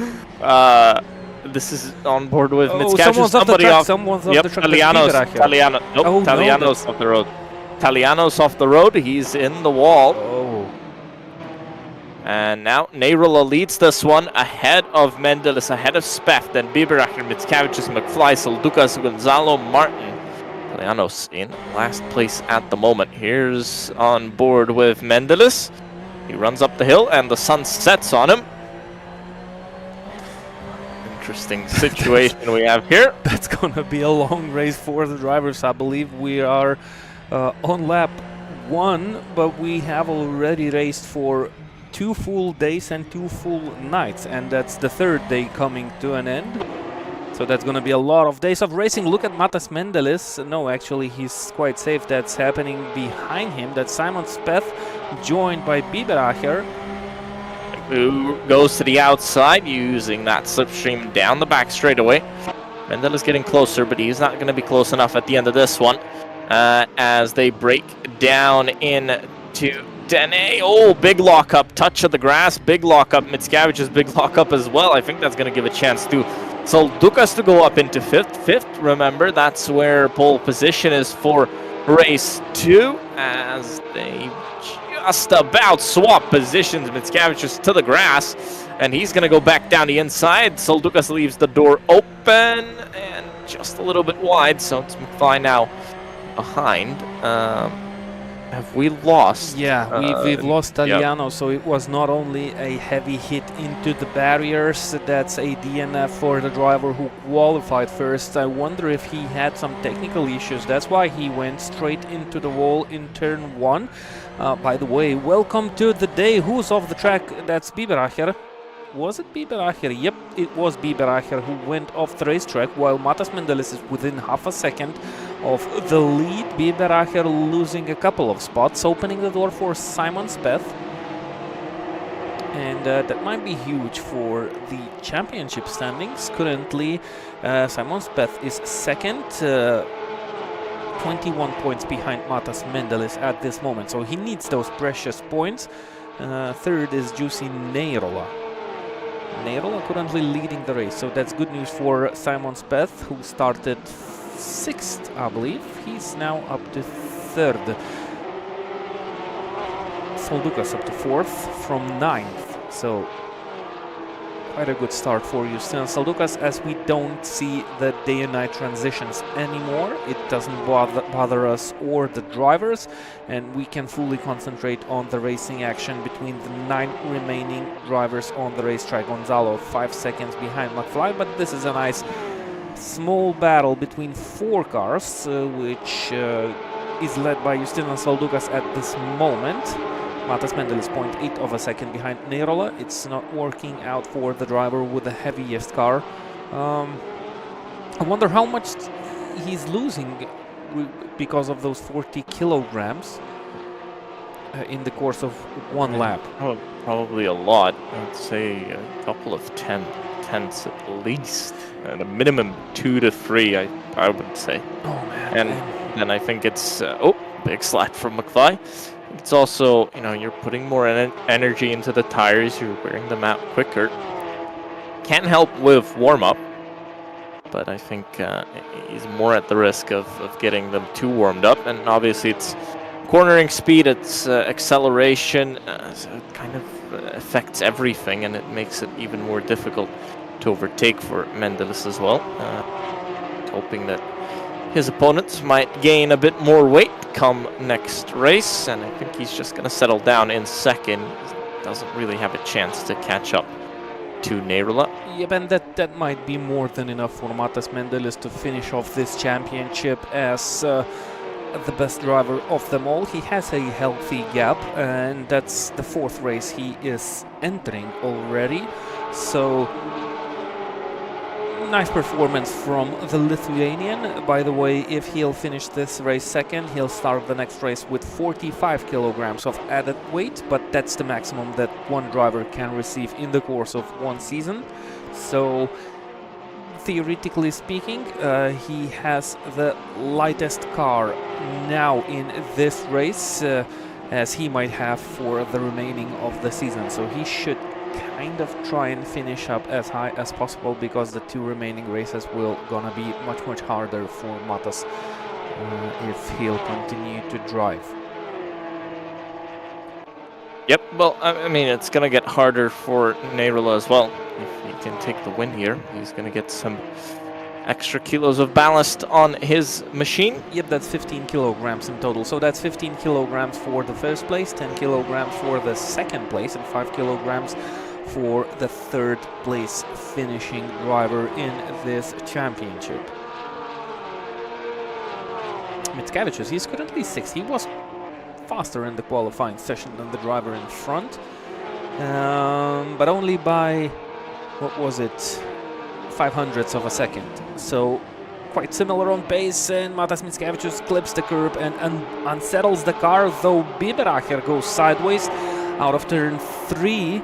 This is on board with Mitsukashi. Somebody off. Someone's off the track. Talianos off the road. Talianos off the road. He's in the wall. Oh. And now Neirola leads this one ahead of Mendelis, ahead of Speth, then Biberacher, Mitskavicius, McFly, Soldukas, Gonzalo, Martin. Talianos in last place at the moment. Here's on board with Mendelis. He runs up the hill and the sun sets on him. Interesting situation we have here. That's gonna be a long race for the drivers. I believe we are on lap 1, but we have already raced for 2 full days and 2 full nights, and that's the 3rd day coming to an end. So that's going to be a lot of days of racing. Look at Matas Mendelis. No, actually, he's quite safe. That's happening behind him. That's Simon Speth, joined by Biberacher. Who goes to the outside using that slipstream down the back straightaway. Mendelis getting closer, but he's not going to be close enough at the end of this one. As they break down into Dene. Oh, big lockup. Touch of the grass. Big lockup. Mitskavicius big lockup as well. I think that's going to give a chance to Soldukas to go up into 5th. 5th, remember, that's where pole position is for race 2. As they just about swap positions. Mitskavicius to the grass. And he's going to go back down the inside. Soldukas leaves the door open and just a little bit wide. So it's McFly now behind. Have we lost? Yeah, we've lost Taliano, yep. So it was not only a heavy hit into the barriers, that's a DNF for the driver who qualified first. I wonder if he had some technical issues. That's why he went straight into the wall in turn 1. By the way, welcome to the day. Who's off the track? That's Biberacher. Was it Biberacher? Yep, it was Biberacher who went off the racetrack, while Matas Mendelis is within half a second of the lead. Biberacher losing a couple of spots, opening the door for Simon Speth. And that might be huge for the championship standings. Currently, Simon Speth is second, 21 points behind Matas Mendelis at this moment. So he needs those precious points. Third is Juicy Neirola. Neirola currently leading the race, so that's good news for Simon Speth, who started 6th, I believe. He's now up to 3rd. Soldukas up to 4th from 9th, so quite a good start for Justina Soldukas, as we don't see the day and night transitions anymore. It doesn't bother us or the drivers, and we can fully concentrate on the racing action between the 9 remaining drivers on the racetrack. Gonzalo 5 seconds behind McFly, but this is a nice small battle between 4 cars, which is led by Justina Soldukas at this moment. Matas Mendelis 0.8 of a second behind Neirola. It's not working out for the driver with the heaviest car. I wonder how much he's losing because of those 40 kilograms in the course of 1 lap. Oh, probably a lot. I'd say a couple of tenths at least. At a minimum 2 to 3, I would say. Oh, man. And then I think it's... big slide from McFly. It's also, you know, you're putting more energy into the tires, you're wearing them out quicker. Can help with warm-up, but I think he's more at the risk of getting them too warmed up. And obviously it's cornering speed, it's acceleration, so it kind of affects everything, and it makes it even more difficult to overtake for Mendelis as well. Hoping that his opponents might gain a bit more weight come next race, and I think he's just going to settle down in second. Doesn't really have a chance to catch up to Neirola. Yep, and that might be more than enough for Matas Mendelis to finish off this championship as the best driver of them all. He has a healthy gap, and that's the 4th race he is entering already. So nice performance from the Lithuanian. By the way, if he'll finish this race second, he'll start the next race with 45 kilograms of added weight, but that's the maximum that one driver can receive in the course of one season. So theoretically speaking, he has the lightest car now in this race, as he might have for the remaining of the season. So he should kind of try and finish up as high as possible, because the 2 remaining races will gonna be much harder for Matas if he'll continue to drive. Yep, well, I mean, it's gonna get harder for Neirola as well. If he can take the win here, he's gonna get some extra kilos of ballast on his machine. Yep, that's 15 kilograms in total. So that's 15 kilograms for the 1st place, 10 kilograms for the 2nd place, and 5 kilograms for the 3rd place finishing driver in this championship. Mickiewicz, he's currently 6th. He was faster in the qualifying session than the driver in front, but only by, what was it, 0.05 of a second. So quite similar on pace, and Matas Mickiewicz clips the curb and unsettles the car, though Biberacher goes sideways out of turn 3,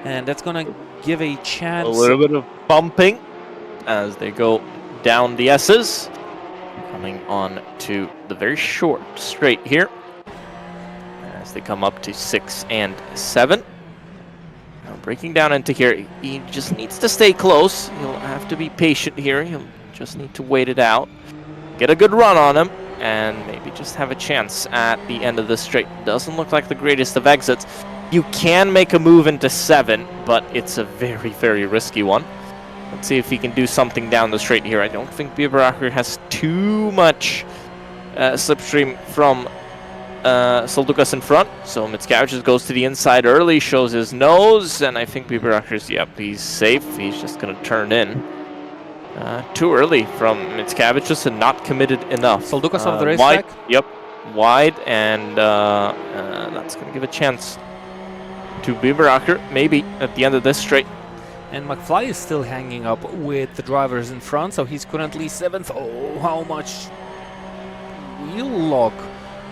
and that's gonna give a chance. A little bit of bumping as they go down the S's, coming on to the very short straight here as they come up to 6 and 7. Now breaking down into here, he just needs to stay close. He'll have to be patient here. He'll just need to wait it out, get a good run on him, and maybe just have a chance at the end of the straight. Doesn't look like the greatest of exits. You can make a move into 7, but it's a very risky one. Let's see if he can do something down the straight here. I don't think Biberacher has too much slipstream from Soldukas in front, so Mickiewicz goes to the inside early, shows his nose, and I think Biberacher's, yep, he's safe. He's just going to turn in. Too early from Mickiewicz and not committed enough. Soldukas off the racetrack? Yep, wide, and that's going to give a chance to Biberacher, maybe, at the end of this straight. And McFly is still hanging up with the drivers in front, so he's currently 7th. Oh, how much wheel lock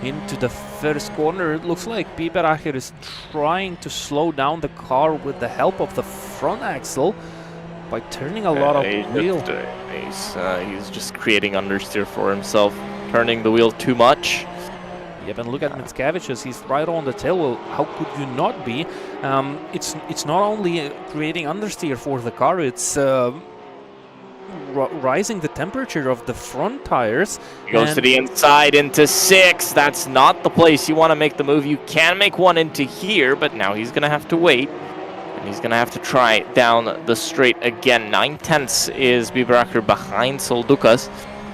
into the first corner. It looks like Biberacher is trying to slow down the car with the help of the front axle by turning a lot of wheel. He's just creating understeer for himself, turning the wheel too much. Yep, and look at Mickiewicz, he's right on the tail. Well, how could you not be? It's not only creating understeer for the car, it's rising the temperature of the front tires. He goes to the inside into 6. That's not the place you want to make the move. You can make one into here, but now he's going to have to wait. And he's going to have to try down the straight again. 9/10 is Biberacher behind Soldukas.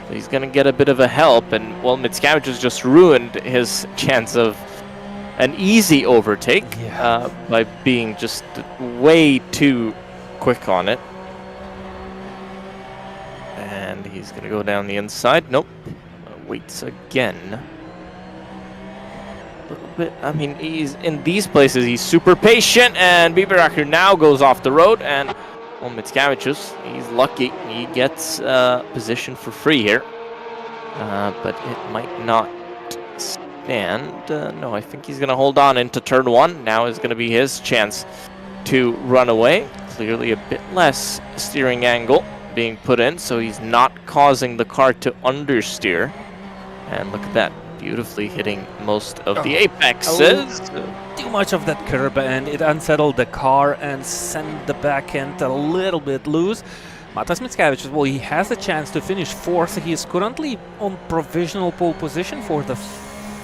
So he's going to get a bit of a help. And, well, Mickiewicz has just ruined his chance of an easy overtake by being just way too quick on it. And he's going to go down the inside. Nope. Waits again. A little bit. I mean, he's in these places, he's super patient. And Biberacher now goes off the road. And, well, Mickiewicz, he's lucky. He gets position for free here. But it might not stand. No, I think he's going to hold on into turn 1. Now is going to be his chance to run away. Clearly a bit less steering angle being put in, so he's not causing the car to understeer. And look at that, beautifully hitting most of the apexes. Too much of that curb, and it unsettled the car and sent the back end a little bit loose. Matas Mickiewicz, well, he has a chance to finish 4th. He is currently on provisional pole position for the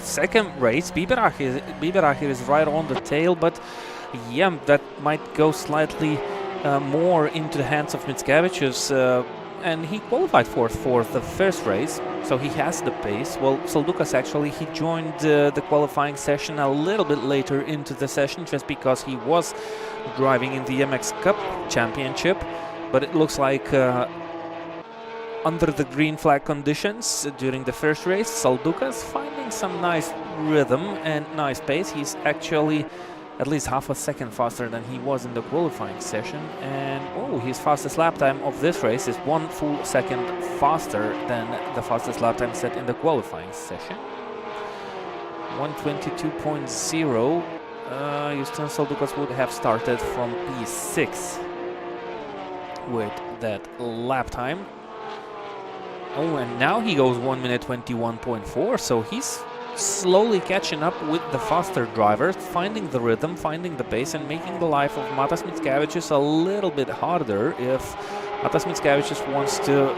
second race. Biberacher is right on the tail, but yeah, that might go slightly more into the hands of Mickiewicz. and he qualified fourth for the first race, so he has the pace. Well, Soldukas actually, he joined the qualifying session a little bit later into the session just because he was driving in the MX Cup Championship, but it looks like under the green flag conditions during the first race, Soldukas finding some nice rhythm and nice pace. He's actually at least half a second faster than he was in the qualifying session, and his fastest lap time of this race is 1 full second faster than the fastest lap time set in the qualifying session. 1:22.0. Justin Soldukas would have started from P6 with that lap time. Oh, and now he goes 1:21.4, so he's slowly catching up with the faster drivers, finding the rhythm, finding the pace, and making the life of Matas Mickiewicz a little bit harder if Matas Mickiewicz wants to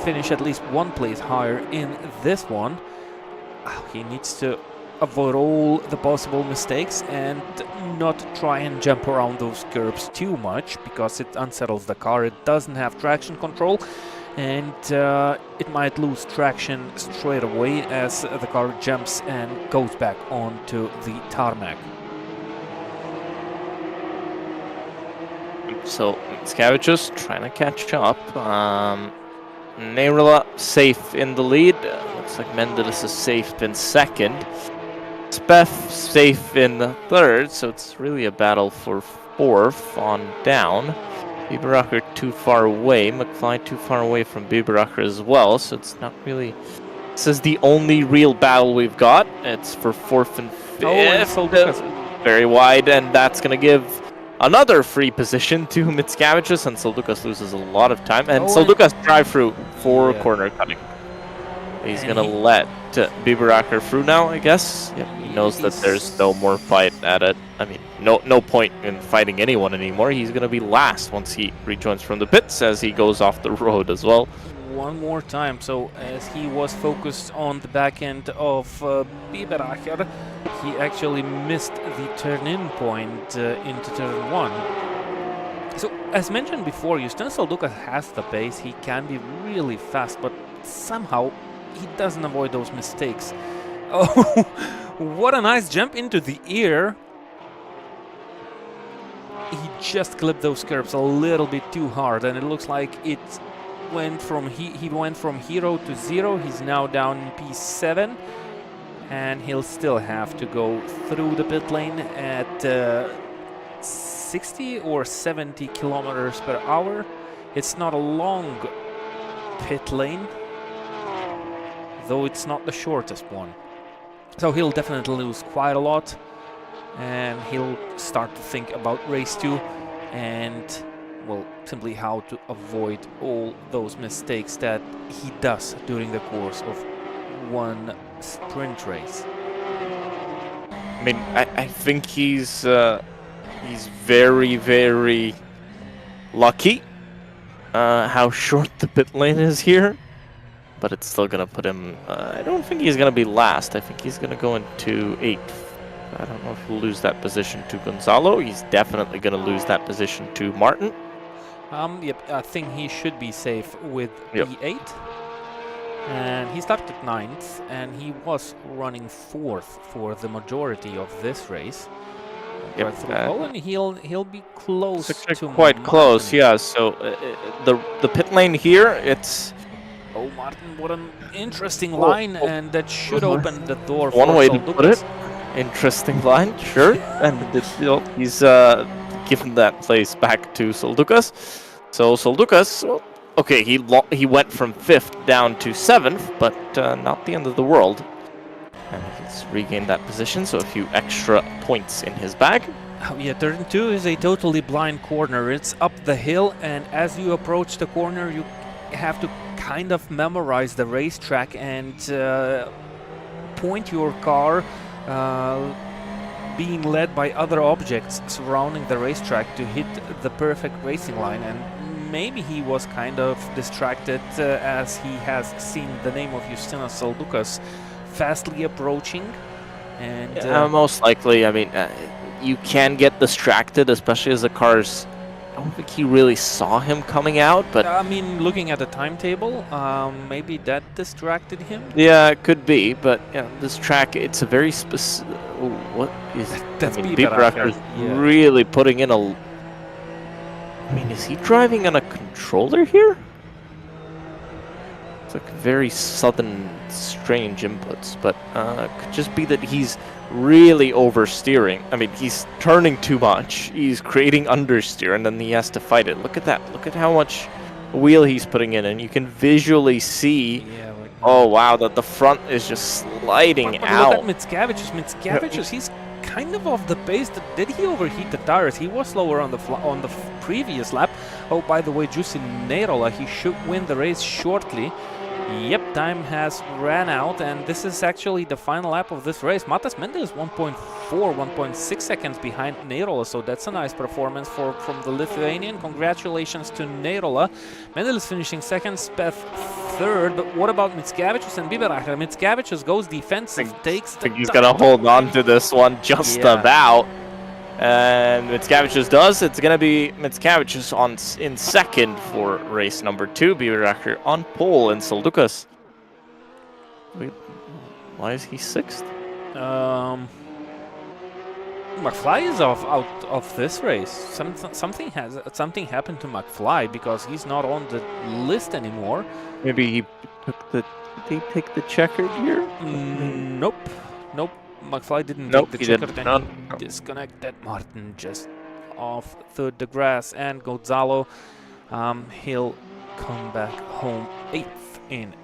finish at least one place higher in this one. He needs to avoid all the possible mistakes and not try and jump around those curbs too much, because it unsettles the car. It doesn't have traction control, and it might lose traction straight away as the car jumps and goes back onto the tarmac. So Mickiewicz trying to catch up. Neirola safe in the lead. Looks like Mendelis is safe in second. Speth safe in the third, so it's really a battle for fourth on down. Biberacher too far away, McFly too far away from Biberacher as well, so it's not really... This is the only real battle we've got. It's for fourth and fifth. Very wide, and that's going to give another free position to Mickiewicz, and Soldukas loses a lot of time. And Soldukas drive through for corner cutting. He's going to let Biberacher through now, I guess. Yep, he knows that there's no more fight at it. I mean, no point in fighting anyone anymore. He's going to be last once he rejoins from the pits as he goes off the road as well. One more time. So as he was focused on the back end of Biberacher, he actually missed the turn-in point into turn 1. So as mentioned before, Justin Soldukas has the pace. He can be really fast, but somehow he doesn't avoid those mistakes. Oh, what a nice jump into the air. He just clipped those curbs a little bit too hard, and it looks like it went from he went from hero to zero. He's now down in P7, and he'll still have to go through the pit lane at 60 or 70 kilometers per hour. It's not a long pit lane, though it's not the shortest one. So he'll definitely lose quite a lot, and he'll start to think about race 2 and, well, simply how to avoid all those mistakes that he does during the course of one sprint race. I mean, I think he's very, very lucky how short the pit lane is here. But it's still going to put him... I don't think he's going to be last. I think he's going to go into 8th. I don't know if he'll lose that position to Gonzalo. He's definitely going to lose that position to Martin. Yep, I think he should be safe with P8. And he started 9th, and he was running 4th for the majority of this race. Yep, and he'll be close to quite Martin. Close, yeah. So the pit lane here, it's... Oh, Martin, what an interesting line, and that should open the door for one way Soldukas. to put it. Interesting line, sure. And he's given that place back to Soldukas. So Soldukas, well, okay, he went from 5th down to 7th, but not the end of the world. And he's regained that position, so a few extra points in his bag. Oh, yeah, turn 2 is a totally blind corner. It's up the hill, and as you approach the corner, you have to kind of memorize the racetrack and point your car being led by other objects surrounding the racetrack to hit the perfect racing line. And maybe he was kind of distracted as he has seen the name of Justinas Soldukas fastly approaching. And most likely, I mean, you can get distracted, especially as the car's don't think he really saw him coming out, but I mean, looking at the timetable, maybe that distracted him. yeah, it could be. But yeah, this track, it's a very specific. What is? That's I mean, Biberach, is yeah. really putting in a. I mean, is he driving on a controller here? It's like very sudden, strange inputs, but it could just be that he's really oversteering. I mean, he's turning too much. He's creating understeer, and then he has to fight it. Look at that. Look at how much wheel he's putting in, and you can visually see. Yeah, like, oh wow, that the front is just sliding but out. look at Mickiewicz. He's kind of off the pace. Did he overheat the tires? He was slower on the previous lap. Oh, by the way, Juicy Neirola, he should win the race shortly. Yep, time has ran out, and this is actually the final lap of this race. Matas Mendelis 1.4, 1.6 seconds behind Neirola, so that's a nice performance from the Lithuanian. Congratulations to Neirola. Mendelis finishing second, Speth third, but what about Mickiewicz and Biberach? Mickiewicz goes defensive, takes the... I think he's going to hold on to this one just about. And Mickiewicz does. It's going to be Mickiewicz in second for race number 2. Biberach on pole and Soldukas. Wait, why is he 6th? McFly is out of this race. Something happened to McFly because he's not on the list anymore. Maybe he took the... Did he take the checkered here? Nope. McFly didn't nope, take the checkered, and he disconnected Martin just off the grass, and Gonzalo, he'll come back home 8th in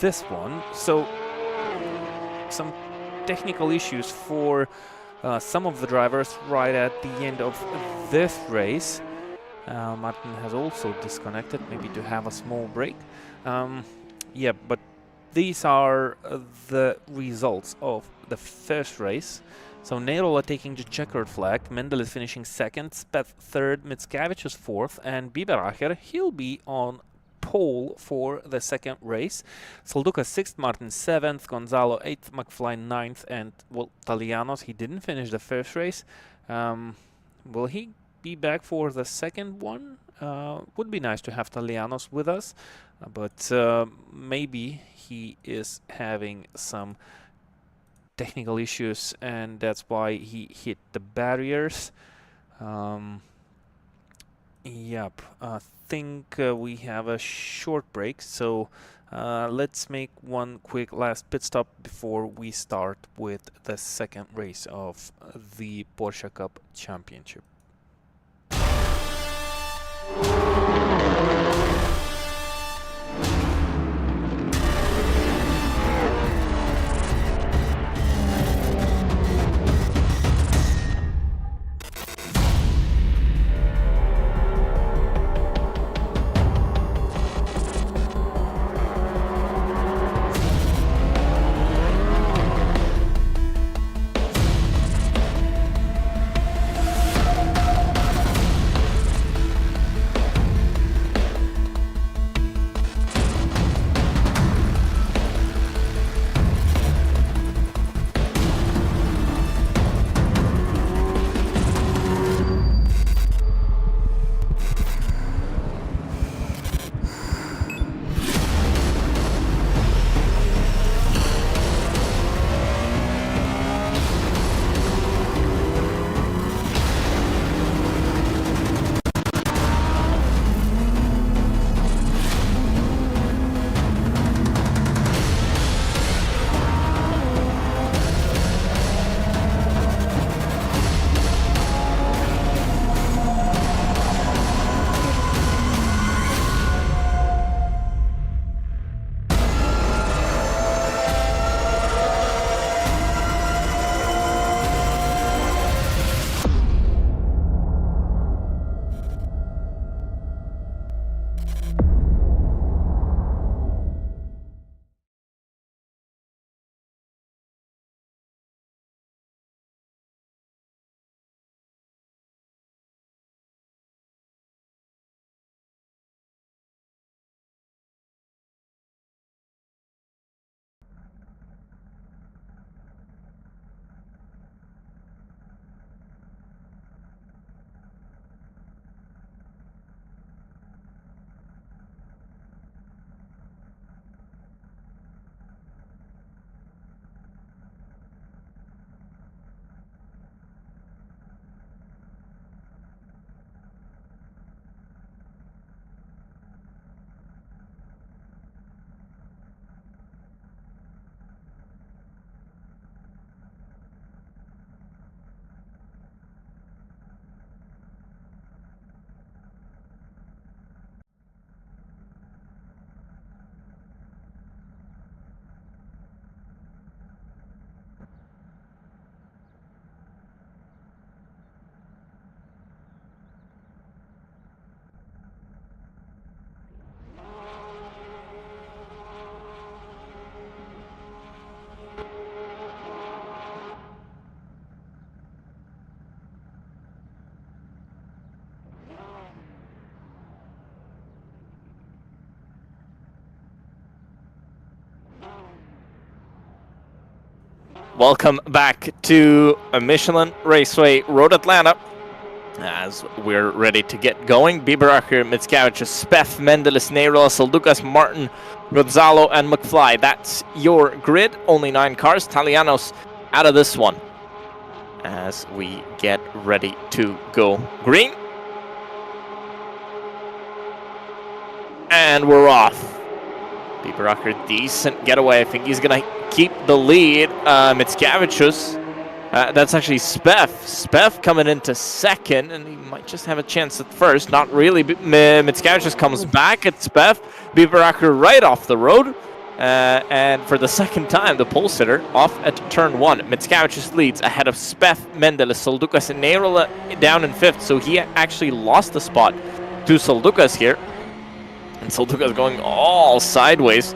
this one. So some technical issues for some of the drivers right at the end of this race. Martin has also disconnected, maybe to have a small break. Yeah, but these are the results of the first race. So Neirola taking the checkered flag, Mendelis finishing second, Speth third, Mickiewicz is fourth, and Biberach, he'll be on pole for the second race. Solduka 6th, Martin 7th, Gonzalo 8th, McFly 9th, and, well, Talianos, he didn't finish the first race. Will he be back for the second one? Would be nice to have Talianos with us, but maybe he is having some technical issues, and that's why he hit the barriers. Yep, I think we have a short break, so let's make one quick last pit stop before we start with the second race of the Porsche Cup Championship. welcome back to a Michelin Raceway Road Atlanta. As we're ready to get going, Biberacher, Mickiewicz, Speth, Mendelis, Neirola, Soldukas, Martin, Gonzalo, and McFly. That's your grid. Only 9 cars. Talianos out of this one. As we get ready to go green. And we're off. Biberacher, decent getaway. I think he's going to keep the lead. Mickiewicz. That's actually Speth. Speth coming into second, and he might just have a chance at first. Not really. Mickiewicz comes back at Speth. Biberacher right off the road. And for the second time, the pole sitter off at turn 1. Mickiewicz leads ahead of Speth, Mendelis, Soldukas, and Neirola down in 5th. So he actually lost the spot to Soldukas here. And Soldukas going all sideways.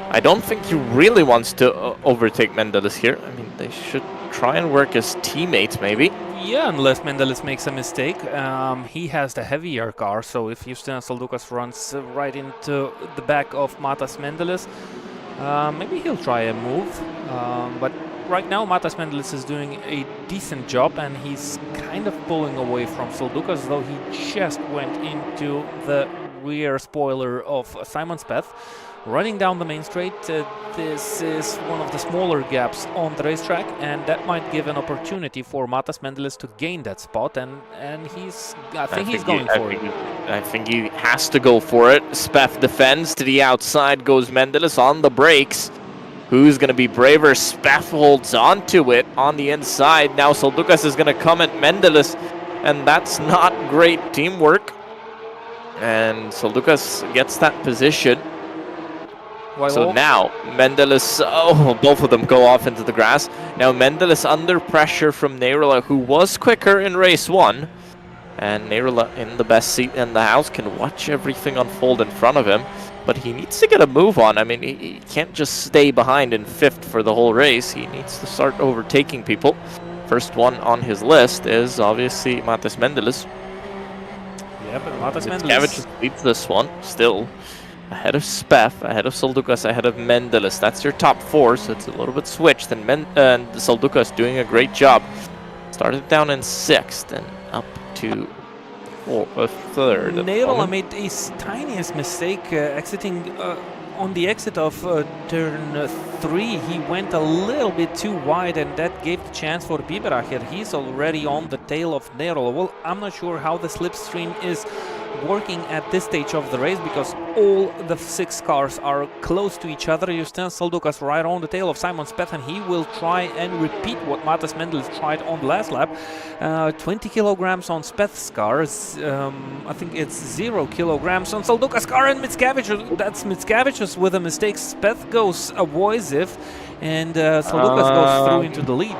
I don't think he really wants to overtake Mendelis here. I mean, they should try and work as teammates, maybe. Yeah, unless Mendelis makes a mistake. He has the heavier car, so if Justin Soldukas runs right into the back of Matas Mendelis, maybe he'll try a move. But right now, Matas Mendelis is doing a decent job, and he's kind of pulling away from Soldukas, though he just went into the rear spoiler of Simon Speth. Running down the main straight, this is one of the smaller gaps on the racetrack, and that might give an opportunity for Matas Mendelis to gain that spot, and I think he's going for it. I think he has to go for it. Speth defends to the outside, goes Mendelis on the brakes. Who's going to be braver? Speth holds on to it on the inside. Now Soldukas is going to come at Mendelis, and that's not great teamwork. And Soldukas gets that position. So now Mendelis, both of them go off into the grass. Now Mendelis under pressure from Neirola, who was quicker in race 1. And Neirola in the best seat in the house can watch everything unfold in front of him. But he needs to get a move on. I mean, he can't just stay behind in 5th for the whole race. He needs to start overtaking people. First one on his list is obviously Matas Mendelis. Yeah, but Matas Mendelis leads this one still. Ahead of Speth, ahead of Soldukas, ahead of Mendelis. That's your top 4, so it's a little bit switched. And Soldukas doing a great job. Started down in 6th and up to 3rd. Neirola made a tiniest mistake exiting on the exit of turn 3. He went a little bit too wide, and that gave the chance for Biberacher. He's already on the tail of Neirola. Well, I'm not sure how the slipstream is working at this stage of the race, because all the 6 cars are close to each other. Justin Soldukas right on the tail of Simon Speth, and he will try and repeat what Matas Mendelis tried on the last lap. 20 kilograms on Speth's cars. I think it's 0 kilograms on Soldukas' car, and Mickiewicz. That's Mickiewicz with a mistake. Speth goes avoisive, and Soldukas goes through into the lead.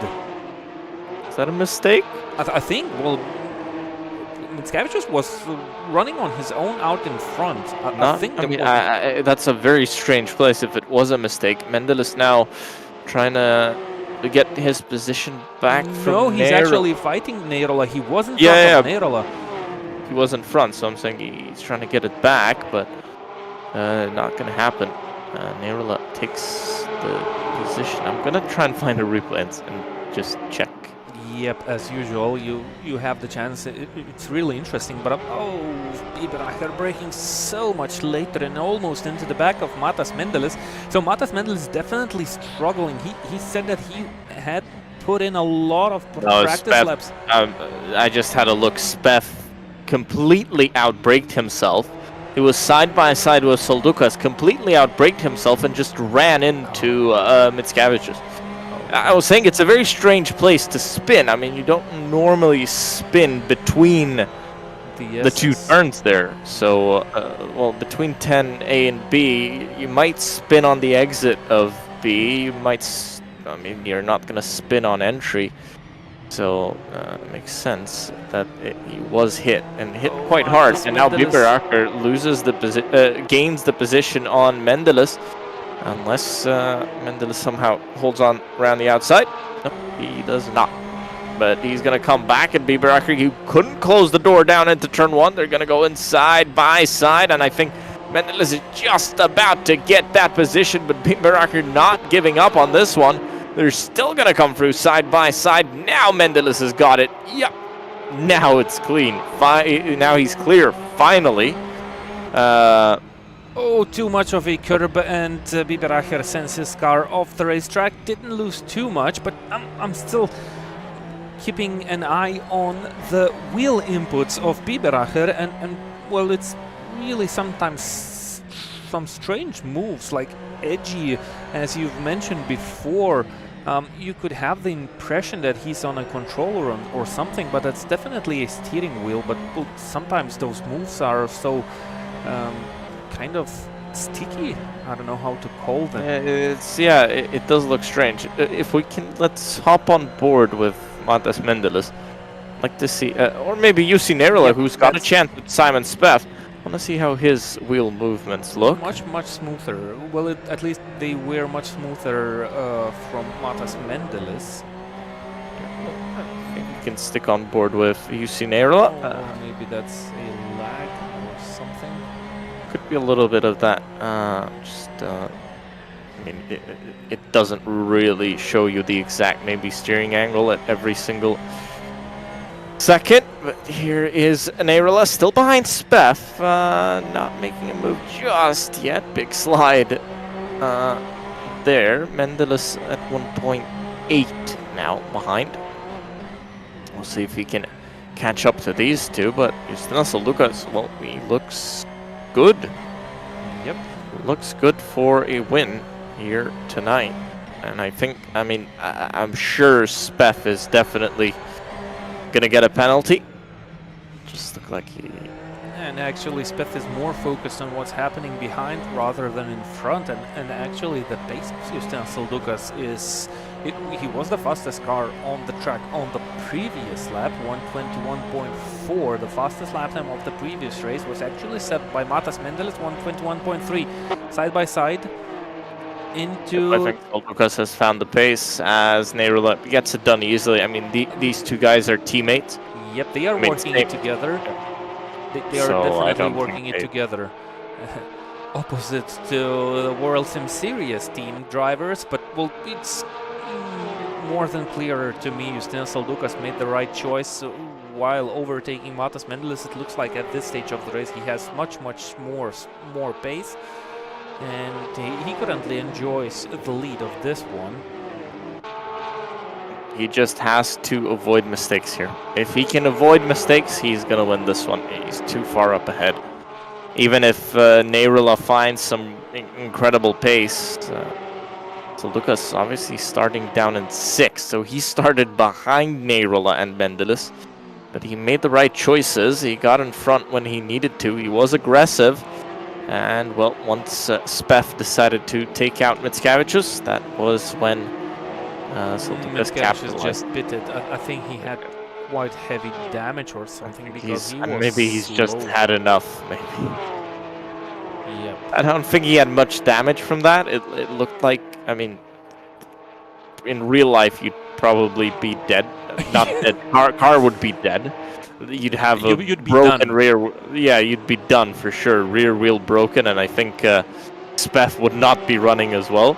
Is that a mistake? I think, well, Mickiewicz was running on his own out in front. I think that's a very strange place if it was a mistake. Mendelis now trying to get his position back from No, he's actually fighting Neirola. He wasn't front of Neirola. He was in front, so I'm saying he's trying to get it back, but not going to happen. Neirola takes the position. I'm going to try and find a replay and just check. Yep, as usual, you have the chance. It's really interesting, but Biberacher braking so much later and almost into the back of Matas Mendelis. So Matas Mendelis definitely struggling. He said that he had put in a lot of practice laps. I just had a look. Speth completely outbraked himself. He was side by side with Soldukas, completely outbraked himself and just ran into Mickiewicz. I was saying it's a very strange place to spin. I mean, you don't normally spin between the 2 turns there. So, well, between 10A and B, you might spin on the exit of B. You might, I mean, you're not going to spin on entry. So, it makes sense that he was hit and hit quite hard. And now Biberacher loses the gains the position on Mendelis. Unless Mendelis somehow holds on around the outside. Nope, he does not. But he's going to come back at Biberacher. He couldn't close the door down into turn 1. They're going to go in side by side. And I think Mendelis is just about to get that position. But Biberacher not giving up on this one. They're still going to come through side by side. Now Mendelis has got it. Yep. Now it's clean. Now he's clear, finally. Oh, too much of a curb, and Biberacher sends his car off the racetrack. Didn't lose too much, but I'm still keeping an eye on the wheel inputs of Biberacher, and well, it's really sometimes some strange moves, like edgy, as you've mentioned before. You could have the impression that he's on a controller or something, but it's definitely a steering wheel. But well, sometimes those moves are so kind of sticky. I don't know how to call them. It does look strange. If we can, let's hop on board with Matas Mendelis. I'd like to see, or maybe Wss Neirola, who's got a chance with Simon Speth. I want to see how his wheel movements look. Much smoother. Well, at least they were much smoother from Matas Mendelis. I think we can stick on board with Wss Neirola. Or maybe that's a lag or something. Could be a little bit of that. I mean, it doesn't really show you the exact maybe steering angle at every single second, but here is Neirola still behind Speth, not making a move just yet. Big slide there. Mendelis at 1.8 now behind. We'll see if he can catch up to these two, but Justinas Lucas, well, he looks good. Yep. Looks good for a win here tonight. And I think, I mean, I'm sure Speth is definitely gonna get a penalty. Just look like he... And actually Speth is more focused on what's happening behind rather than in front, and actually the pace of Justinas Lucas is... he was the fastest car on the track on the previous lap, 121.4. The fastest lap time of the previous race was actually set by Matas Mendelis, 121.3. Side by side into... I think Lucas has found the pace as Neirola gets it done easily. I mean, these two guys are teammates. Yep, they are working it together. They are definitely working it together. Opposite to the World Sim Series team drivers, but well, it's more than clearer to me. Justinas Lucas made the right choice while overtaking Matas Mendelis. It looks like at this stage of the race he has much more pace, and he currently enjoys the lead of this one. He just has to avoid mistakes here. If he can avoid mistakes, he's going to win this one. He's too far up ahead. Even if Neirola finds some incredible pace. So Lucas obviously starting down in 6th. So he started behind Neirola and Mendelis. But he made the right choices. He got in front when he needed to. He was aggressive. And, well, once Speth decided to take out Mitskavicius, that was when... so Lucas capitalized. Just bit it. I think he had quite heavy damage or something because he was maybe he's slow. just had enough. Maybe. Yep. I don't think he had much damage from that. It looked like, I mean, in real life you'd probably be dead. Not dead. Car would be dead. You'd have a broken rear. Yeah, you'd be done for sure. Rear wheel broken, and I think Speth would not be running as well.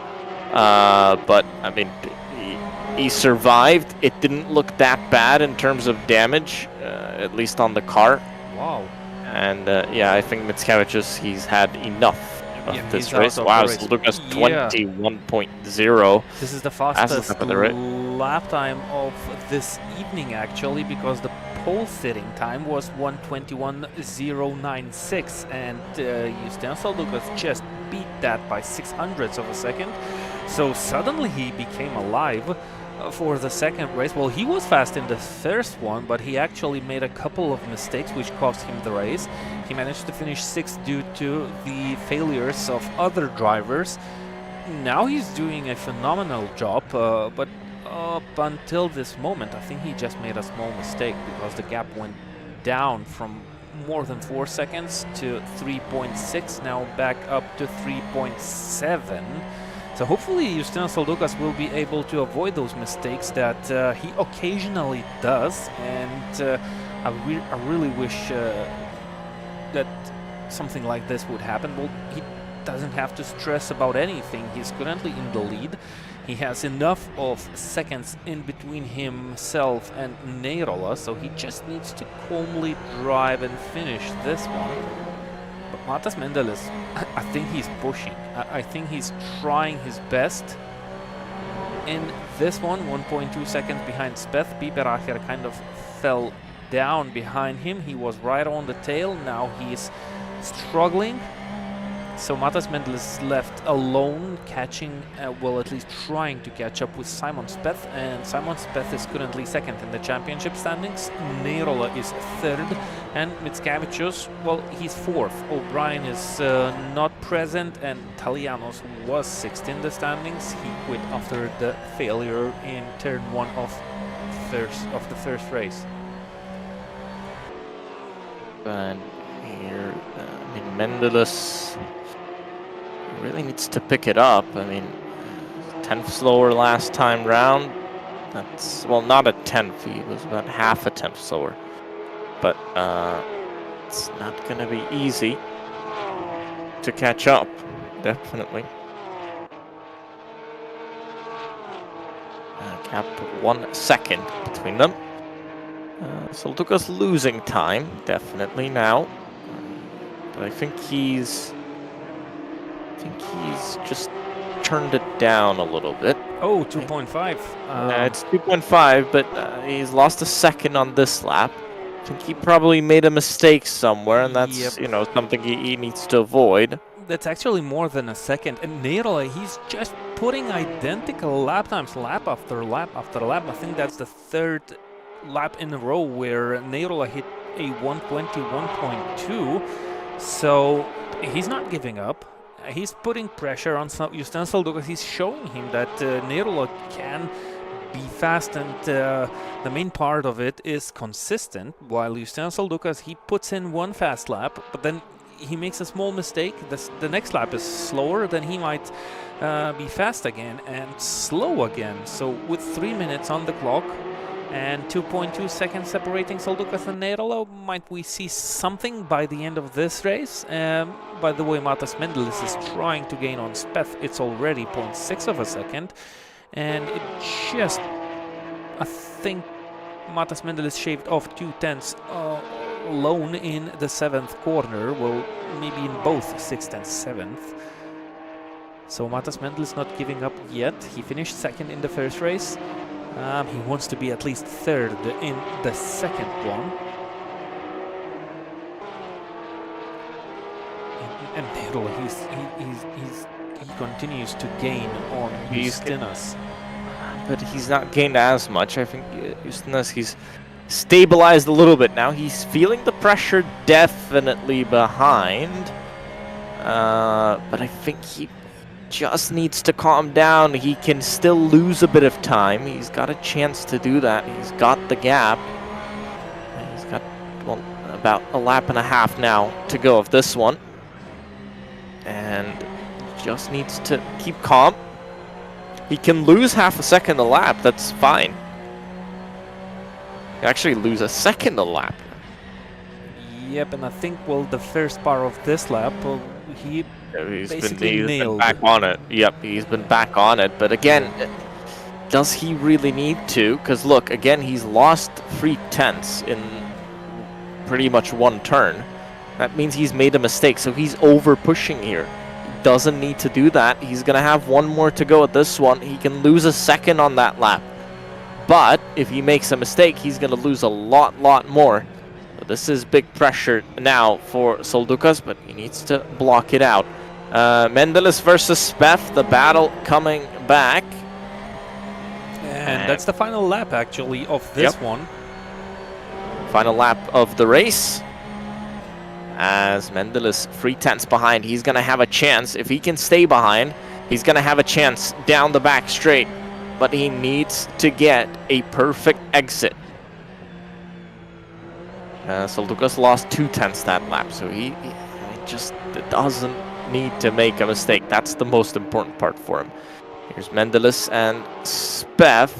But I mean. He survived. It didn't look that bad in terms of damage, at least on the car. Wow. And yeah, I think Mitskavicius, he's had enough of this race. Wow, so Lucas 21.0. This is the fastest lap time of this evening, actually, because the pole sitting time was 1:21.096, and Justinas Lucas just beat that by 0.06 of a second. So suddenly he became alive for the second race. Well, he was fast in the first one, but he actually made a couple of mistakes which cost him the race. He managed to finish 6th due to the failures of other drivers. Now he's doing a phenomenal job, but up until this moment I think he just made a small mistake because the gap went down from more than 4 seconds to 3.6, now back up to 3.7. So hopefully Justinas Lucas will be able to avoid those mistakes that he occasionally does, and I really wish that something like this would happen. Well, he doesn't have to stress about anything. He's currently in the lead. He has enough of seconds in between himself and Neirola, so he just needs to calmly drive and finish this one. But Matas Mendelis, I think he's pushing. I think he's trying his best. In this one, 1.2 seconds behind Speth. Piperacher kind of fell down behind him. He was right on the tail. Now he's struggling. So Matas Mendelis left alone, catching, well, at least trying to catch up with Simon Speth, and Simon Speth is currently second in the championship standings. Neirola is third, and Mitskavicius, well, he's fourth. O'Brien is not present, and Talianos was sixth in the standings. He quit after the failure in turn one of the first race. And here, Mendelis really needs to pick it up. I mean, 10th slower last time round. That's, well, not a 10th, he was about half a 10th slower. But it's not going to be easy to catch up, definitely. Gap 1 second between them. Soldukas losing time, definitely now. But I think he's just turned it down a little bit. Oh, 2.5. It's 2.5, but he's lost a second on this lap. I think he probably made a mistake somewhere, and that's, you know, something he needs to avoid. That's actually more than a second. And Neirola, he's just putting identical lap times, lap after lap after lap. I think that's the third lap in a row where Neirola hit a 121.2. So he's not giving up. He's putting pressure on Justin Soldukas. He's showing him that Neirola can be fast, and the main part of it is consistent. While Justin Soldukas, he puts in one fast lap, but then he makes a small mistake. The next lap is slower, then he might be fast again and slow again. So with 3 minutes on the clock and 2.2 seconds separating Soldukas and Neirola, might we see something by the end of this race? By the way, Matas Mendelis is trying to gain on Speth. It's already 0.6 of a second, and it just, I think Matas Mendelis shaved off 2/10 alone in the 7th corner, well, maybe in both 6th and 7th. So Matas Mendelis not giving up yet. He finished second in the first race. He wants to be at least third in the second one. And Neirola, he continues to gain on Justinas. But he's not gained as much. I think Justinas, he's stabilized a little bit now. He's feeling the pressure definitely behind. But I think he just needs to calm down. He can still lose a bit of time. He's got a chance to do that. He's got the gap. He's got, well, about a lap and a half now to go of this one. And just needs to keep calm. He can lose half a second a lap. That's fine. He actually lose a second a lap. Yep, and I think, well, the first part of this lap, he's been back on it. Yep, he's been back on it. But again, does he really need to? Because look, again, he's lost 3/10 in pretty much one turn. That means he's made a mistake, so he's over pushing here. He doesn't need to do that. He's gonna have one more to go at this one. He can lose a second on that lap. But if he makes a mistake, he's gonna lose a lot more. This is big pressure now for Soldukas, but he needs to block it out. Mendelis versus Speth, the battle coming back. And that's the final lap, actually, of this one. Final lap of the race. As Mendelis 3/10 behind, he's going to have a chance. If he can stay behind, he's going to have a chance down the back straight. But he needs to get a perfect exit. Soldukas lost 2/10 that lap, so he just doesn't need to make a mistake. That's the most important part for him. Here's Mendelis and Speth.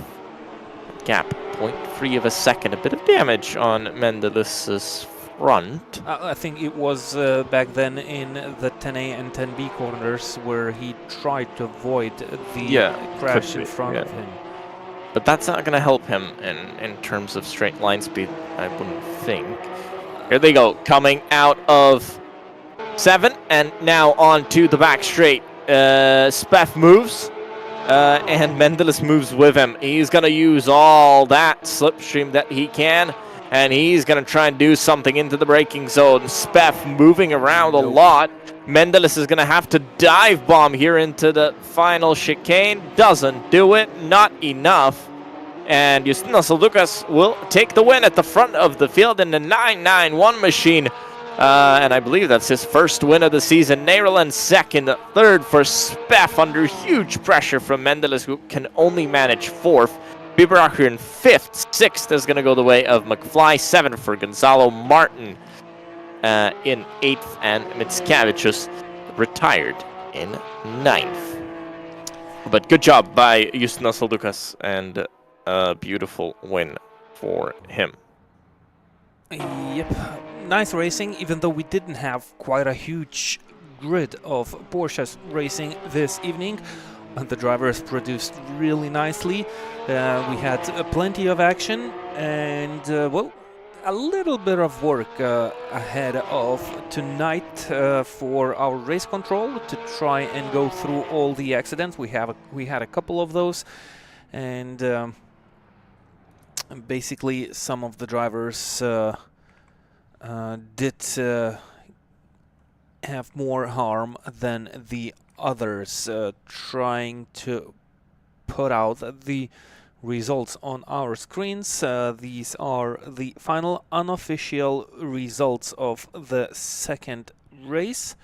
Gap 0.3 of a second. A bit of damage on Mendelis' front. I think it was back then in the 10A and 10B corners where he tried to avoid the crash in front of him. But that's not going to help him in terms of straight line speed, I wouldn't think. Here they go, coming out of 7, and now on to the back straight. Speth moves, and Mendelis moves with him. He's going to use all that slipstream that he can, and he's going to try and do something into the braking zone. Speth moving around a lot. Mendelis is going to have to dive bomb here into the final chicane. Doesn't do it, not enough. And Justinas Lucas will take the win at the front of the field in the 991 machine. And I believe that's his first win of the season. Neirola in second, third for Speth under huge pressure from Mendelis, who can only manage fourth. Biberacher in fifth. Sixth is going to go the way of McFly. Seventh for Gonzalo Martin in eighth. And Mitskavicius retired in ninth. But good job by Justinas Lucas, and a beautiful win for him. Yep, nice racing, even though we didn't have quite a huge grid of Porsches racing this evening. And the drivers produced really nicely. We had plenty of action, and well, a little bit of work ahead of tonight for our race control to try and go through all the accidents. We had a couple of those, and basically some of the drivers did have more harm than the others, trying to put out the results on our screens. These are the final unofficial results of the second race.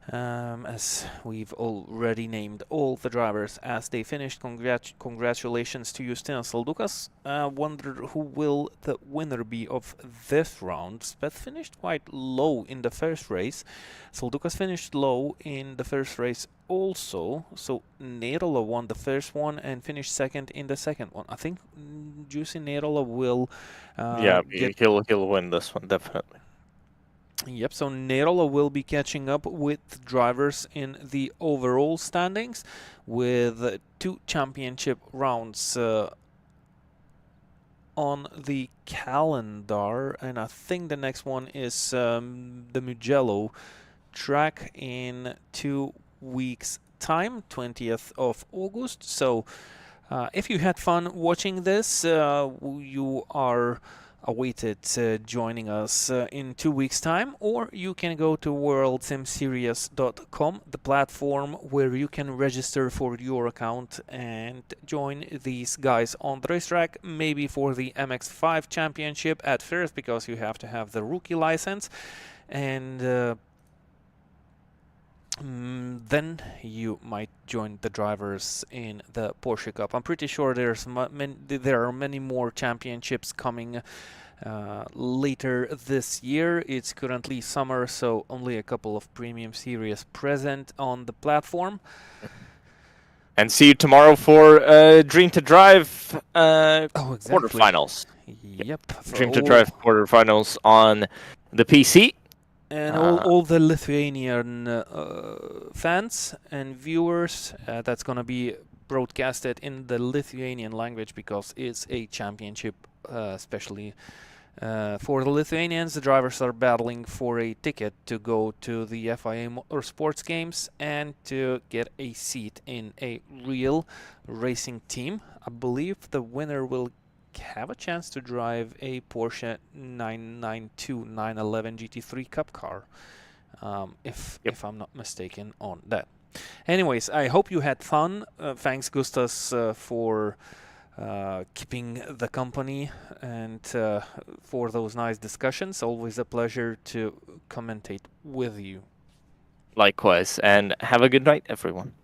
As we've already named all the drivers as they finished. Congratulations to Justinas Lucas. Wonder who will the winner be of this round. Speth finished quite low in the first race. Soldukas finished low in the first race also. So Neirola won the first one and finished second in the second one. I think Juicy Neirola will he'll win this one, definitely. Yep, so Neirola will be catching up with drivers in the overall standings with 2 championship rounds on the calendar, and I think the next one is the Mugello track in 2 weeks' time, 20th of August. So if you had fun watching this, you are awaited joining us in 2 weeks' time, or you can go to worldsimseries.com, the platform where you can register for your account and join these guys on the racetrack, maybe for the MX5 championship at first, because you have to have the rookie license, and then you might join the drivers in the Porsche Cup. I'm pretty sure there are many more championships coming later this year. It's currently summer, so only a couple of premium series present on the platform. And see you tomorrow for Dream to Drive quarterfinals. Yep. Dream to Drive quarterfinals on the PC. And all the Lithuanian fans and viewers, that's going to be broadcasted in the Lithuanian language because it's a championship, especially for the Lithuanians. The drivers are battling for a ticket to go to the FIA Motorsports Games and to get a seat in a real racing team. I believe the winner will have a chance to drive a Porsche 992 911 GT3 Cup car, if I'm not mistaken on that. Anyways, I hope you had fun. Thanks, Gustas, for keeping the company and for those nice discussions. Always a pleasure to commentate with you. Likewise, and have a good night, everyone.